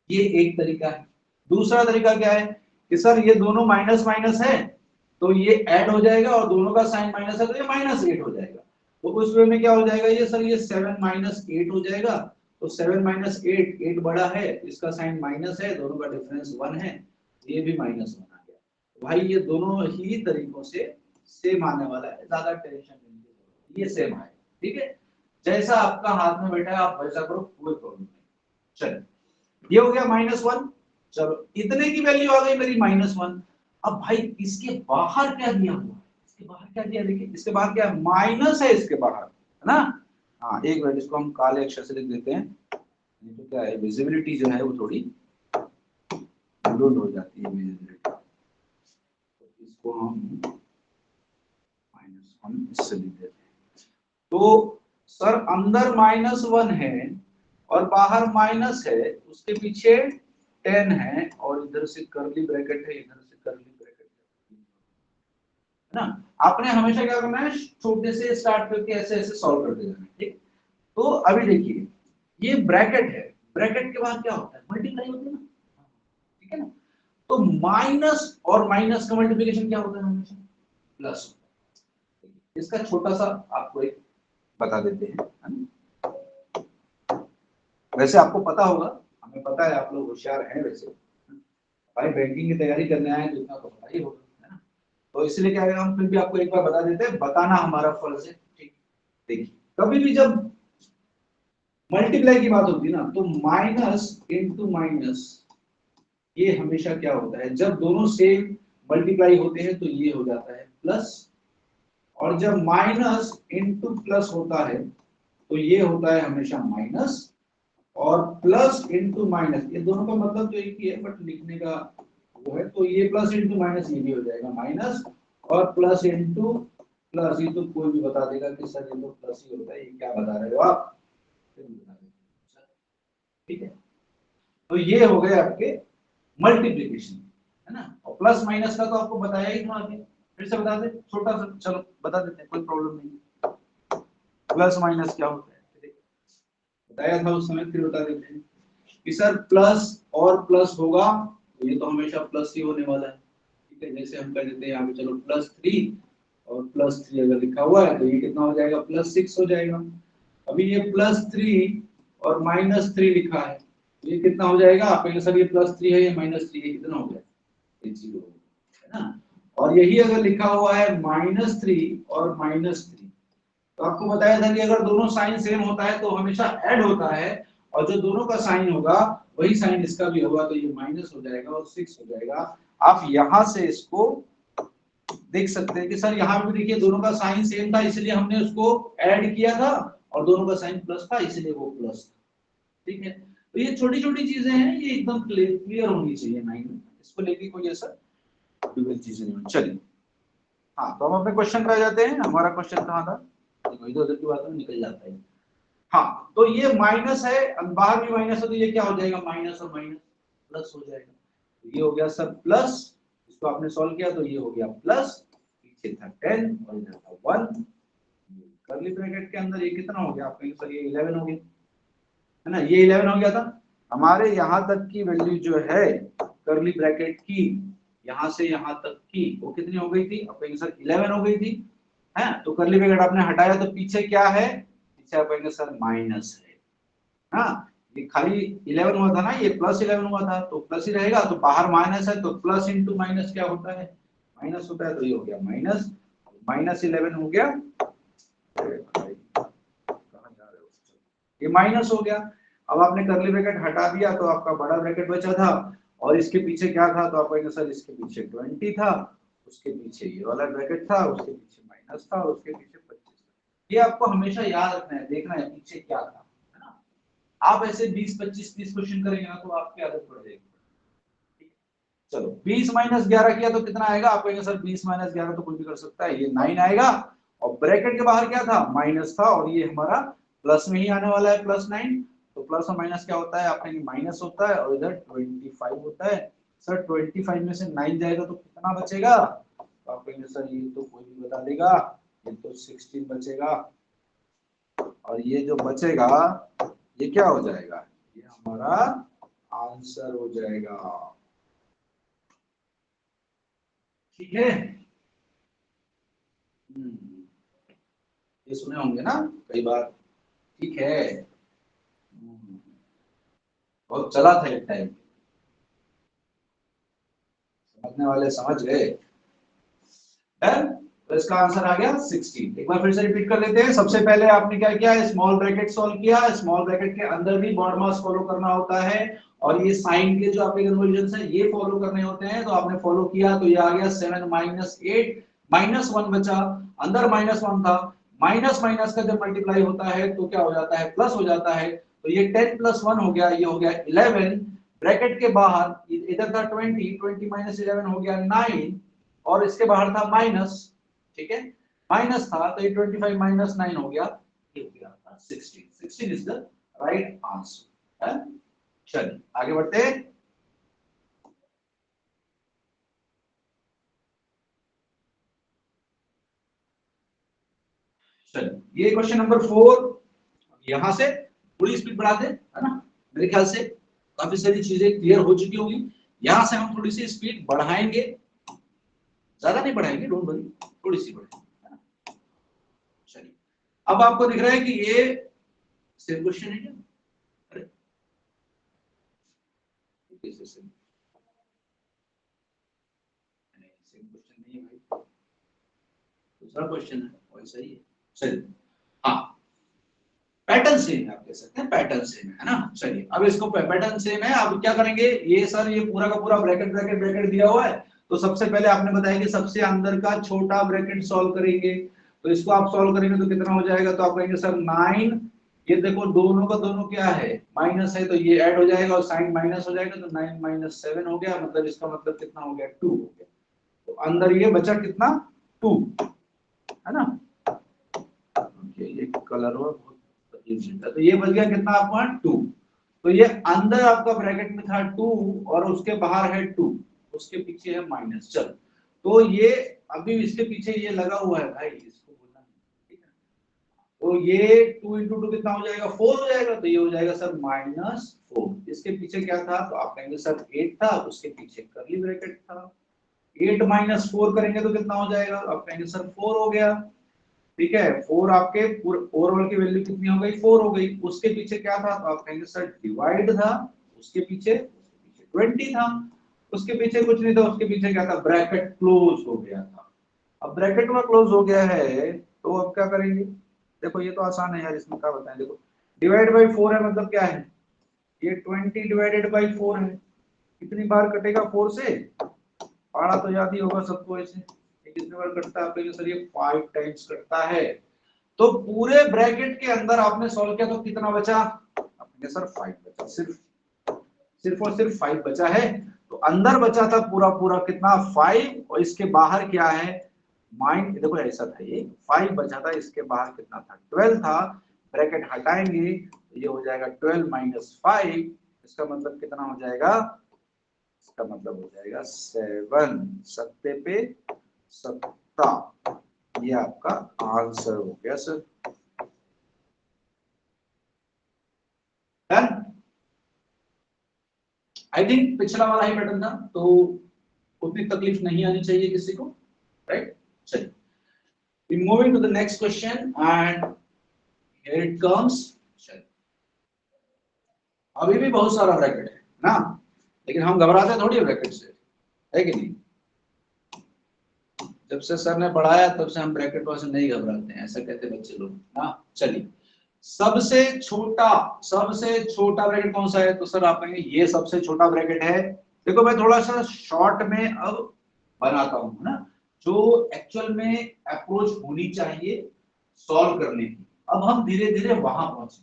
ये एक तरीका है। दूसरा तरीका क्या है कि सर ये दोनों माइनस माइनस है, तो ये ऐड हो जाएगा, और दोनों का साइन माइनस है तो ये -8 हो जाएगा। तो उस वे में क्या हो जाएगा, ये सर ये 7 - 8 हो जाएगा। तो 7 - 8, 8 बड़ा है, इसका साइन माइनस है, दोनों का डिफरेंस 1 है, ये भी -1 आ गया। भाई ये दोनों ही तरीकों से सेम आने वाला है, ज्यादा टेंशन नहीं है, ये सेम है, ठीक है। जैसा आपका हाथ में बैठा है आप वैसा करो, कोई प्रॉब्लम नहीं। चलिए ये हो गया -1। चलो इतने की वैल्यू आ गई मेरी -1। अब भाई इसके बाहर क्या दिया हुआ है, इसके बाहर क्या दिया, देखिए इसके बाहर क्या है, माइनस है इसके बाहर, है ना। हाँ एक मिनट, इसको हम काले अक्षर से लिख देते हैं, नहीं तो क्या है विजिबिलिटी जो है वो थोड़ी ब्लूड हो जाती है विजिबिलिटी। तो इसको हम -1 इससे लिख देते हैं। तो सर अंदर -1 है और बाहर माइनस है, उसके पीछे 10 है, और इधर से कर्ली ब्रैकेट है, इधर से कर्ली ब्रैकेट है ना। आपने हमेशा क्या करना है, छोटे से स्टार्ट करके ऐसे ऐसे सॉल्व करते जाना, ठीक। तो अभी देखिए ये ब्रैकेट है, ब्रैकेट के बाद क्या होता है, मल्टीप्लाई होती है ना, ठीक है ना। तो माइनस और माइनस का मल्टीप्लिकेशन क्या होता है, हमेशा प्लस। इसका छोटा सा आपको एक बता देते हैं, है ना? वैसे आपको पता होगा, हमें पता है आप लोग होशियार हैं वैसे, भाई बैंकिंग की तैयारी करने आए तो इतना तो पता ही होगा, है ना। तो इसलिए क्या है, हम फिर भी आपको एक बार बता देते हैं, बताना हमारा फर्ज है, ठीक। देखिए कभी भी जब मल्टीप्लाई की बात होती है ना, तो माइनस इंटू माइनस ये हमेशा क्या होता है, जब दोनों सेम मल्टीप्लाई होते हैं तो ये हो जाता है प्लस, और जब माइनस इंटू प्लस होता है तो ये होता है हमेशा माइनस, और प्लस इंटू माइनस ये दोनों का मतलब तो एक ही है, बट लिखने का वो है। तो ये प्लस इंटू माइनस ये भी हो जाएगा माइनस, और प्लस इंटू प्लस, ये तो कोई भी बता देगा कि सर ये तो प्लस ही होता है, ये क्या बता रहे हो आप, ठीक है। तो ये हो गए आपके मल्टीप्लिकेशन, है ना। और प्लस माइनस का तो आपको बताया ही था आगे, फिर से बता दे छोटा सा, चलो बता देते हैं, कोई प्रॉब्लम नहीं। प्लस माइनस क्या होता है बताया था उस समय, फिर बता देते हैं कि सर प्लस और प्लस होगा तो ये तो हमेशा प्लस ही होने वाला है, ठीक है। जैसे हम कर देते हैं यहाँ पे, चलो +3 और +3 अगर लिखा हुआ है तो ये कितना हो जाएगा, +6 हो जाएगा। अभी ये +3 और -3 लिखा है, ये कितना हो जाएगा, आप कहेंगे सर ये +3 है, ये -3 है, कितना हो गया, ये 0 है ना। और यही अगर लिखा हुआ है -3 और -3, तो आपको बताया था कि अगर दोनों साइन सेम होता है तो हमेशा ऐड होता है, और जो दोनों का साइन होगा वही साइन इसका भी होगा, तो ये माइनस हो जाएगा और 6 हो जाएगा। आप यहां से इसको देख सकते हैं कि सर यहाँ पे भी देखिए दोनों का साइन सेम था, इसलिए हमने उसको ऐड किया था, और दोनों का साइन प्लस था इसलिए वो प्लस था, ठीक है। तो ये छोटी छोटी चीजें हैं, ये एकदम क्लियर होनी चाहिए माइंड में, इसको लेके कोई ऐसा डुअल चीजें नहीं होनी। चलिए हाँ, तो हम अपने क्वेश्चन पर आ जाते हैं। हमारा क्वेश्चन कहाँ था, इधर उधर की बातों में निकल जाता है। हाँ, तो ये माइनस है, बाहर भी माइनस है, तो ये क्या हो जाएगा, माइनस और माइनस प्लस हो जाएगा। तो ये हो गया सर प्लस, इसको आपने सॉल्व किया तो ये हो गया प्लस, पीछे था 10 और इधर था 1, कर्ली ब्रैकेट के अंदर ये कितना हो गया, आप कहेंगे सर ये 11 हो गया, है ना, ये 11 हो गया था। हमारे यहाँ तक की वैल्यू जो है कर्ली ब्रैकेट की, यहाँ से यहाँ तक की वो कितनी हो गई थी, आप कहेंगे सर 11 हो गई थी, है। तो कर्ली ब्रैकेट आपने हटाया तो पीछे क्या है, पीछे आप कहेंगे सर माइनस है, हाँ। ये खाली 11 हुआ था ना, ये प्लस 11 हुआ था तो प्लस ही रहेगा, तो बाहर माइनस है तो प्लस इंटू माइनस क्या होता है, माइनस होता है, तो ये हो गया माइनस, माइनस 11 हो गया, ये माइनस हो गया। अब आपने कर्ली ब्रैकेट हटा दिया तो आपका बड़ा ब्रैकेट बचा था, और इसके पीछे क्या था, तो आप कहेंगे सर इसके पीछे 20 था, उसके पीछे ये वाला ब्रैकेट था, उसके पीछे माइनस था, और उसके पीछे 25 था। ये आपको हमेशा याद रखना है, देखना है पीछे क्या था, है ना। आप ऐसे 20 25 30 क्वेश्चन करेंगे ना तो आपकी आदत पड़ जाएगी। चलो 20 माइनस 11 किया तो कितना आएगा, आप कहेंगे सर 20 माइनस 11 तो कोई भी कर सकता है, ये 9 आएगा, और ब्रैकेट के बाहर क्या था, माइनस था, और ये हमारा प्लस में ही आने वाला है प्लस 9, तो प्लस और माइनस क्या होता है, आप कहेंगे माइनस होता है, और इधर 25 होता है। सर 25 में से 9 जाएगा तो कितना बचेगा, तो आप कहेंगे सर ये तो कोई भी बता देगा, ये तो 16 बचेगा, और ये जो बचेगा ये क्या हो जाएगा, ये हमारा आंसर हो जाएगा, ठीक है। ये सुने होंगे ना कई बार, ठीक है। बहुत चला था एक टाइम, समझने वाले समझ गए, तो इसका आंसर आ गया 16। एक बार फिर से रिपीट कर लेते हैं। सबसे पहले आपने क्या किया, स्मॉल ब्रैकेट सॉल्व किया, स्मॉल ब्रैकेट के अंदर भी बॉड मास फॉलो करना होता है, और ये साइन के जो आपके कन्वर्जन है ये फॉलो करने होते हैं, तो आपने फॉलो किया तो ये आ गया 7 माइनस 8, माइनस 1 बचा, अंदर माइनस 1 था, माइनस माइनस का जब मल्टीप्लाई होता है तो क्या हो जाता है, प्लस हो जाता है, तो ये 10 प्लस 1 हो गया, ये हो गया 11, ब्रैकेट के बाहर इधर था 20, 20 माइनस 11 हो गया 9, और इसके बाहर था माइनस, ठीक है, माइनस था तो ये 25 माइनस 9 हो गया, ये हो गया 16, 16 इज द राइट आंसर। चलिए आगे बढ़ते हैं। चलिए ये क्वेश्चन नंबर 4, यहां से थोड़ी स्पीड बढ़ा दे, है ना, मेरे ख्याल से काफी सारी चीजें क्लियर हो चुकी होंगी, यहां से हम थोड़ी सी स्पीड बढ़ाएंगे, ज्यादा नहीं बढ़ाएंगे, डोंट वरी, थोड़ी सी बढ़ाएंगे, है ना। चलिए अब आपको दिख रहा है कि ये सेम क्वेश्चन है क्या, अरे सेम क्वेश्चन नहीं है भाई, दूसरा क्वेश्चन है, वैसा ही है। चलिए हाँ, पैटर्न सेम है, आप कह सकते हैं पैटर्न सेम है ना। चलिए अब इसको पैटर्न सेम है, अब क्या करेंगे, ये सर ये पूरा का पूरा ब्रैकेट ब्रैकेट ब्रैकेट दिया हुआ है, तो सबसे पहले आपने बताया कि सबसे अंदर का छोटा ब्रैकेट सॉल्व करेंगे, तो इसको आप सॉल्व करेंगे तो कितना हो जाएगा, तो आप कहेंगे सर 9, ये देखो दोनों का दोनों क्या है, माइनस है, तो ये ऐड हो जाएगा और साइन माइनस हो जाएगा, तो 9 माइनस 7 हो गया, मतलब इसका मतलब कितना हो गया, 2 हो गया, तो अंदर ये बचा कितना, 2, है ना। ये कलर हुआ तो ये बच गया कितना आपका 2, तो ये अंदर आपका ब्रैकेट में था 2 और उसके बाहर है 2, उसके पीछे है माइनस। चल तो ये अभी इसके पीछे ये लगा हुआ है भाई, इसको बोलना ठीक है, तो ये 2 into 2 कितना हो जाएगा, 4 हो जाएगा, तो ये हो जाएगा सर -4। इसके पीछे क्या था, तो आप कहेंगे सर 8 था, उसके पीछे कर्ली ब्रैकेट था, 8 - 4 करेंगे तो कितना हो जाएगा, आप कहेंगे सर 4 हो गया, ठीक है, 4 आपके ओवरऑल की वैल्यू कितनी हो गई, 4 हो गई, उसके पीछे क्या था, तो आप कहेंगे सर डिवाइड था, उसके पीछे 20 था, उसके पीछे कुछ नहीं था, उसके पीछे क्या था, ब्रैकेट क्लोज हो गया था। अब ब्रैकेट में क्लोज हो गया है तो अब क्या करेंगे, देखो ये तो आसान है यार, इसमें क्या बताएं, देखो डिवाइड बाई 4 है, मतलब क्या है, ये 20 डिवाइडेड बाई 4 है, कितनी बार कटेगा 4 से, पाड़ा तो याद ही होगा सबको, ऐसे कितने बार कटता है, आप कहेंगे सर ये 5 टाइम्स कटता है, तो पूरे ब्रैकेट के अंदर आपने सॉल्व किया तो कितना बचा, सर 5 बचा, सिर्फ और सिर्फ 5 बचा है। तो अंदर बचा था पूरा पूरा कितना 5, और इसके बाहर क्या है देखो ऐसा था, ये 5 बचा था, इसके बाहर कितना था 12 था। ब्रैकेट हटाएंगे तो ये हो जाएगा 12 माइनस 5, इसका मतलब कितना हो जाएगा, इसका मतलब हो जाएगा 7, सत्ते पे सत्ता, ये आपका आंसर हो गया सर। डन। आई थिंक पिछला वाला ही पैटर्न था, तो उतनी तकलीफ नहीं आनी चाहिए किसी को, राइट। चलिए, we moving to the next question and here it comes। चलिए, अभी भी बहुत सारा ब्रैकेट है ना, लेकिन हम घबराते थोड़ी है ब्रैकेट से, है कि नहीं। जब से सर ने पढ़ाया तब से हम ब्रैकेट से नहीं घबराते हैं, ऐसा कहते बच्चे लोग ना। चलिए, सबसे छोटा ब्रैकेट कौन सा है, तो सर आप कहेंगे ये सबसे छोटा ब्रैकेट है। देखो मैं थोड़ा सा शॉर्ट में अब बनाता हूं ना, जो एक्चुअल में अप्रोच होनी चाहिए सॉल्व करने की। अब हम धीरे धीरे वहां पहुंचे।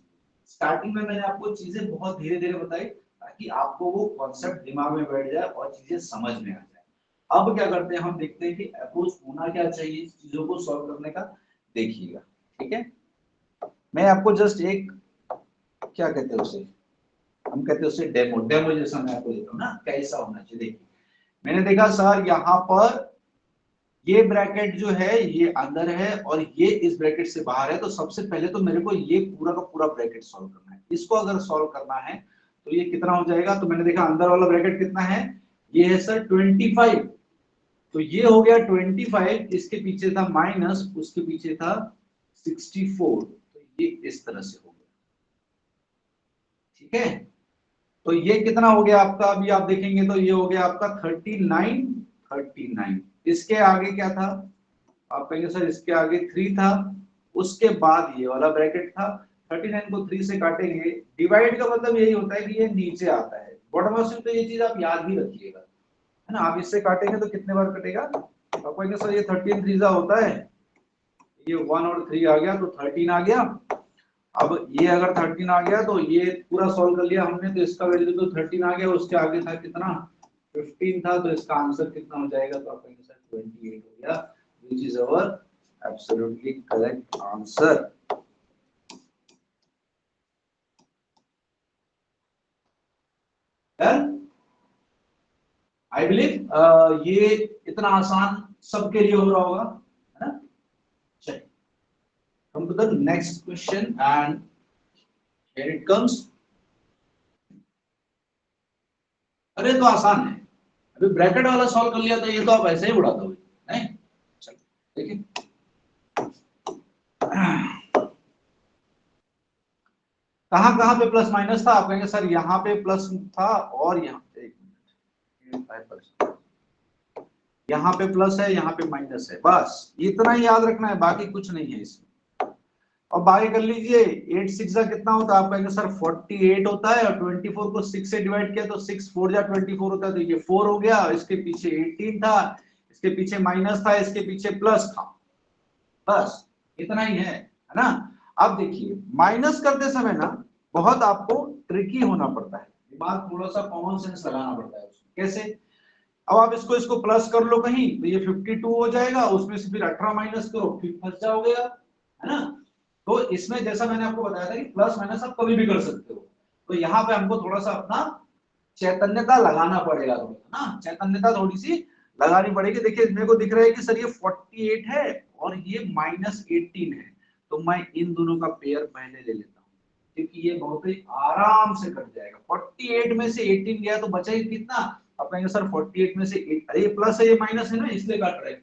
स्टार्टिंग में मैंने आपको चीजें बहुत धीरे धीरे बताई ताकि आपको वो कॉन्सेप्ट दिमाग में बैठ जाए और चीजें समझ में आ जाए। अब क्या करते हैं, हम देखते हैं कि अप्रोच होना क्या चाहिए चीजों को सॉल्व करने का, देखिएगा, ठीक है। मैं आपको जस्ट एक, क्या कहते हैं उसे, हम कहते हैं उसे डेमो जैसा मैं आपको देता हूँ ना, कैसा होना चाहिए। देखिए, मैंने देखा सर यहाँ पर ये ब्रैकेट जो है ये अंदर है और ये इस ब्रैकेट से बाहर है, तो सबसे पहले तो मेरे को ये पूरा का पूरा ब्रैकेट सॉल्व करना है। इसको अगर सॉल्व करना है तो ये कितना हो जाएगा, तो मैंने देखा अंदर वाला ब्रैकेट कितना है, ये है सर 25, तो ये हो गया 25, इसके पीछे था माइनस, उसके पीछे था 64, तो ये इस तरह से हो गया, ठीक है। तो ये कितना हो गया आपका, अभी आप देखेंगे तो ये हो गया आपका 39। इसके आगे क्या था, आप कहेंगे सर इसके आगे 3 था, उसके बाद ये वाला ब्रैकेट था। 39 को 3 से काटेंगे, डिवाइड का मतलब यही होता है कि ये नीचे आता है। बॉटम अप तो ये चीज आप याद ही रखिएगा, है ना। आप इससे काटेंगे तो कितने बार कटेगा, आप कहेंगे सर ये 13 3 होता है, ये 1 और 3 आ गया तो 13 आ गया। अब ये अगर 13 आ गया तो ये पूरा सॉल्व कर लिया हमने, तो इसका वैल्यू तो 13 आ गया, उसके आगे था कितना 15 था, तो इसका आंसर कितना हो जाएगा, तो आप कहेंगे सर 28 हो गया, which is our absolutely correct answer. Done. I believe ये इतना आसान सबके लिए हो रहा होगा, है ना। चलिए, come to the next question and here it comes। अरे तो आसान है, अभी ब्रैकेट वाला सॉल्व कर लिया तो ये तो आप ऐसे ही उड़ा दोगे, नहीं। चलिए देखिए, कहां कहां पे प्लस माइनस था, आप कहेंगे सर यहाँ पे प्लस था और यहाँ पे, एक मिनट, यहाँ पे प्लस है यहाँ पे माइनस है, बस इतना ही याद रखना है, बाकी कुछ नहीं है इसमें। अब आगे कर लीजिए, 8 6 जा कितना होता है, आप कहेंगे सर 48 होता है, और 24 को 6 से डिवाइड किया तो 6 4 जा 24 होता है, तो ये 4 हो गया। इसके पीछे 18 था, इसके पीछे माइनस था, इसके पीछे प्लस था, बस इतना ही है ना। अब देखिए, माइनस करते समय ना बहुत आपको ट्रिकी होना पड़ता है, दिमाग थोड़ा सा कॉमन सेंस लगाना पड़ता है उसमें। कैसे, अब आप इसको प्लस कर लो कहीं तो ये 52 हो जाएगा, उसमें से फिर 18 माइनस करो फिर फंस जाओगे आप, है ना। तो इसमें जैसा मैंने आपको बताया था कि प्लस माइनस आप कभी भी कर सकते हो, तो यहाँ पे हमको थोड़ा सा अपना चैतन्यता लगाना पड़ेगा, थोड़ा ना चैतन्यता थोड़ी सी लगानी पड़ेगी। देखिए मेरे को दिख रहा है कि सर ये 48 है और ये -18 है, तो मैं इन दोनों का पेयर पहले ले लेता हूँ, क्योंकि ये बहुत ही आराम से कट जाएगा। 48 में से 18 गया तो बचा ही कितना, आप कहेंगे सर 48 में से 8, अरे ये प्लस है ये माइनस है ना, इसलिए काट रहे हैं।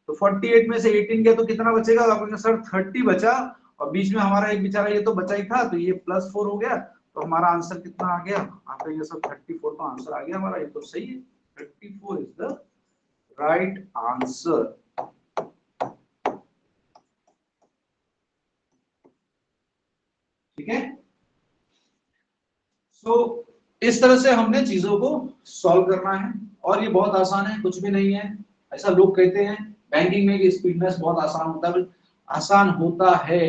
तो 48 में से 18 गया तो कितना बचेगा, आप कहेंगे सर 30 बचा, और बीच में हमारा एक बेचारा ये तो बचा ही था, तो ये +4 हो गया, तो हमारा आंसर कितना आ गया, आप कहेंगे सर 34, तो आंसर आ गया हमारा, ये तो सही है, 34 इज द राइट आंसर। ठीक है, सो इस तरह से हमने चीजों को सॉल्व करना है, और ये बहुत आसान है, कुछ भी नहीं है। ऐसा लोग कहते हैं बैंकिंग में कि स्पीडनेस बहुत आसान होता है, आसान होता है,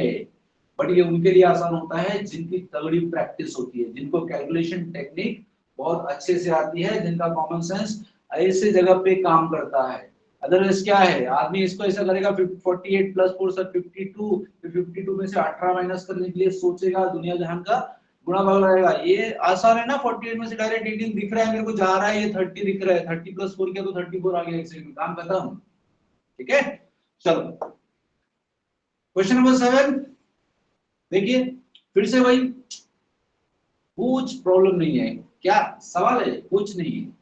बट ये उनके लिए आसान होता है जिनकी तगड़ी प्रैक्टिस होती है, जिनको कैलकुलेशन टेक्निक बहुत अच्छे से आती है, जिनका कॉमन सेंस ऐसे जगह पे काम करता है। अदरवाइज क्या है, आदमी इसको ऐसा करेगा 48 प्लस 4 सर 52, फिर 52 में से 18 माइनस करने के लिए सोचेगा, दुनिया जहान का गुणा भाग लगाएगा। ये आसान है ना, 48 में से डायरेक्ट 18 दिख रहा है मेरे को, जा रहा है, ये 30 दिख रहा है, 30 प्लस 4 किया तो 34 आ गया, एक सेकंड में काम खत्म। ठीक है, चलो क्वेश्चन नंबर 7 देखिए, फिर से वही, कुछ प्रॉब्लम नहीं है, क्या सवाल है, कुछ नहीं है।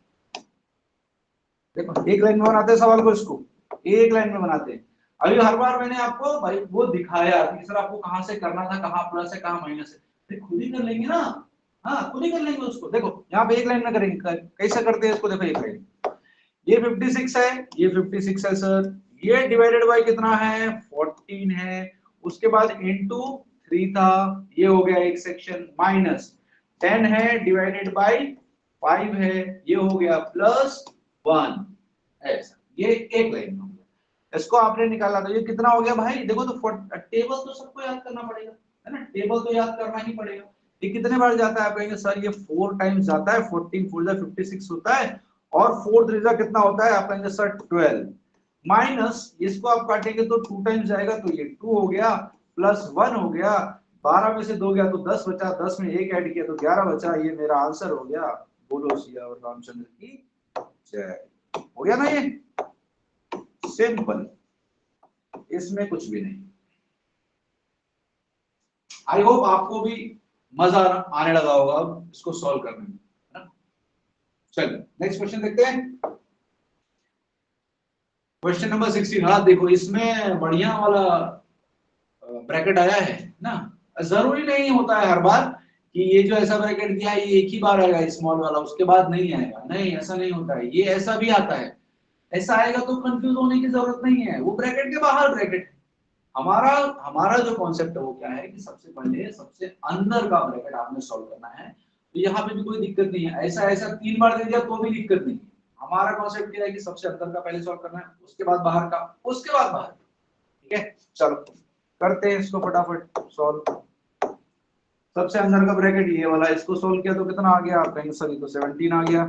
देखो एक लाइन में बनाते हैं सवाल को, इसको एक लाइन में बनाते हैं। अभी हर बार मैंने आपको भाई वो दिखाया कि सर आपको कहां से करना था, कहां प्लस है कहां माइनस है, खुद ही कर लेंगे ना। हाँ खुद ही कर लेंगे उसको। देखो यहाँ पे एक लाइन में करेंगे, कैसे करते हैं इसको, देखो एक लाइन, ये 56 है, ये 56 है सर, ये डिवाइडेड बाय कितना है 14 है, उसके बाद इनटू 3 था, ये हो गया एक सेक्शन, माइनस 10 है डिवाइडेड बाय 5 है, ये हो गया प्लस 1, ऐसा ये एक लाइन में हो गया। इसको आपने निकाला तो ये कितना हो गया भाई, देखो तो टेबल तो सबको याद करना पड़ेगा, है ना, टेबल तो याद करना ही पड़ेगा। ये कितने बार जाता है, आप कहेंगे सर ये 4 टाइम्स जाता है, 14 4 जा 56 होता है, और 4 3 जा कितना होता है, आप कहेंगे सर 12, माइनस इसको आप काटेंगे तो 2 टाइम्स जाएगा, तो ये 2 हो गया, प्लस 1 हो गया, 12 में से 2 गया तो 10 बचा, 10 में 1 ऐड किया तो 11 बचा, ये मेरा आंसर हो गया। बोलो सिया और रामचंद्र की जय। हो गया ना, ये सिंपल, इसमें कुछ भी नहीं। आई होप आपको भी मजा आने लगा होगा अब इसको सॉल्व करने में, है ना। चलिए नेक्स्ट क्वेश्चन देखते हैं, क्वेश्चन नंबर 16। हाँ देखो इसमें बढ़िया वाला ब्रैकेट आया है ना, जरूरी नहीं होता है हर बार कि ये जो ऐसा ब्रैकेट दिया है ये एक ही बार आएगा स्मॉल वाला, उसके बाद नहीं आएगा, नहीं ऐसा नहीं होता है, ये ऐसा भी आता है। ऐसा आएगा तो कंफ्यूज होने की जरूरत नहीं है, वो ब्रैकेट के बाहर ब्रैकेट है। हमारा हमारा जो कॉन्सेप्ट है वो क्या है कि सबसे पहले सबसे अंदर का ब्रैकेट आपने सॉल्व करना है, तो यहाँ पे भी कोई दिक्कत नहीं है, ऐसा ऐसा 3 बार दे दिया तो भी दिक्कत नहीं है। हमारा कॉन्सेप्ट क्या है कि सबसे अंदर का पहले सॉल्व करना है, उसके बाद बाहर का, उसके बाद बाहर। ठीक है, चलो करते हैं इसको फटाफट सॉल्व। सबसे अंदर का ब्रैकेट ये वाला, इसको सोल्व किया तो कितना आ गया, आप कहेंगे सर ये तो 17 आ गया,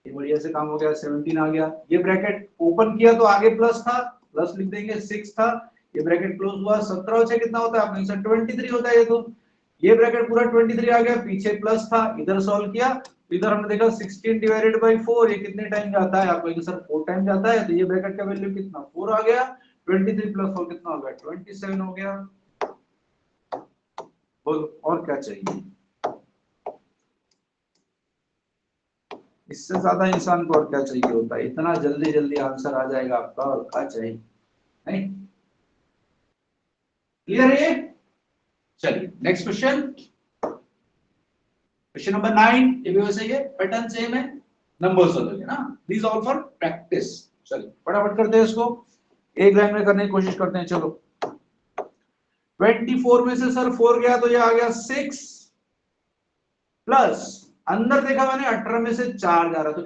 ये बढ़िया से काम हो गया, 17 आ गया। ये ब्रैकेट ओपन किया तो आगे प्लस था, प्लस लिख देंगे, 6 था, ये ब्रैकेट क्लोज हुआ, 17 और 6 कितना होता है, आप कहेंगे सर 23 होता है, ये तो ये ब्रैकेट पूरा 23 आ गया, पीछे प्लस था, इधर सॉल्व किया तो इधर हमने देखा 16 डिवाइडेड बाय 4, ये कितने टाइम जाता है, आप कहेंगे सर 4 टाइम जाता है, तो ये ब्रैकेट का वैल्यू कितना 4 आ गया, 23 प्लस 4 कितना हो गया 27 हो गया। बोलो और क्या चाहिए, इससे ज्यादा इंसान को और क्या चाहिए होता है, इतना जल्दी जल्दी आंसर आ जाएगा आपका, और क्या चाहिए, नहीं क्लियर है ये। चलिए नेक्स्ट क्वेश्चन, क्वेश्चन नंबर 9, ये भी वैसे ही है, पैटर्न सेम है, नंबर्स अलग है ना, दीज ऑल फॉर प्रैक्टिस। चलिए फटाफट करते हैं इसको, एक लाइन में करने की कोशिश करते हैं। चलो 24 में से सर 4 गया तो ये आ गया 6, प्लस अंदर देखा मैंने 18 में से 4 जा रहा, तो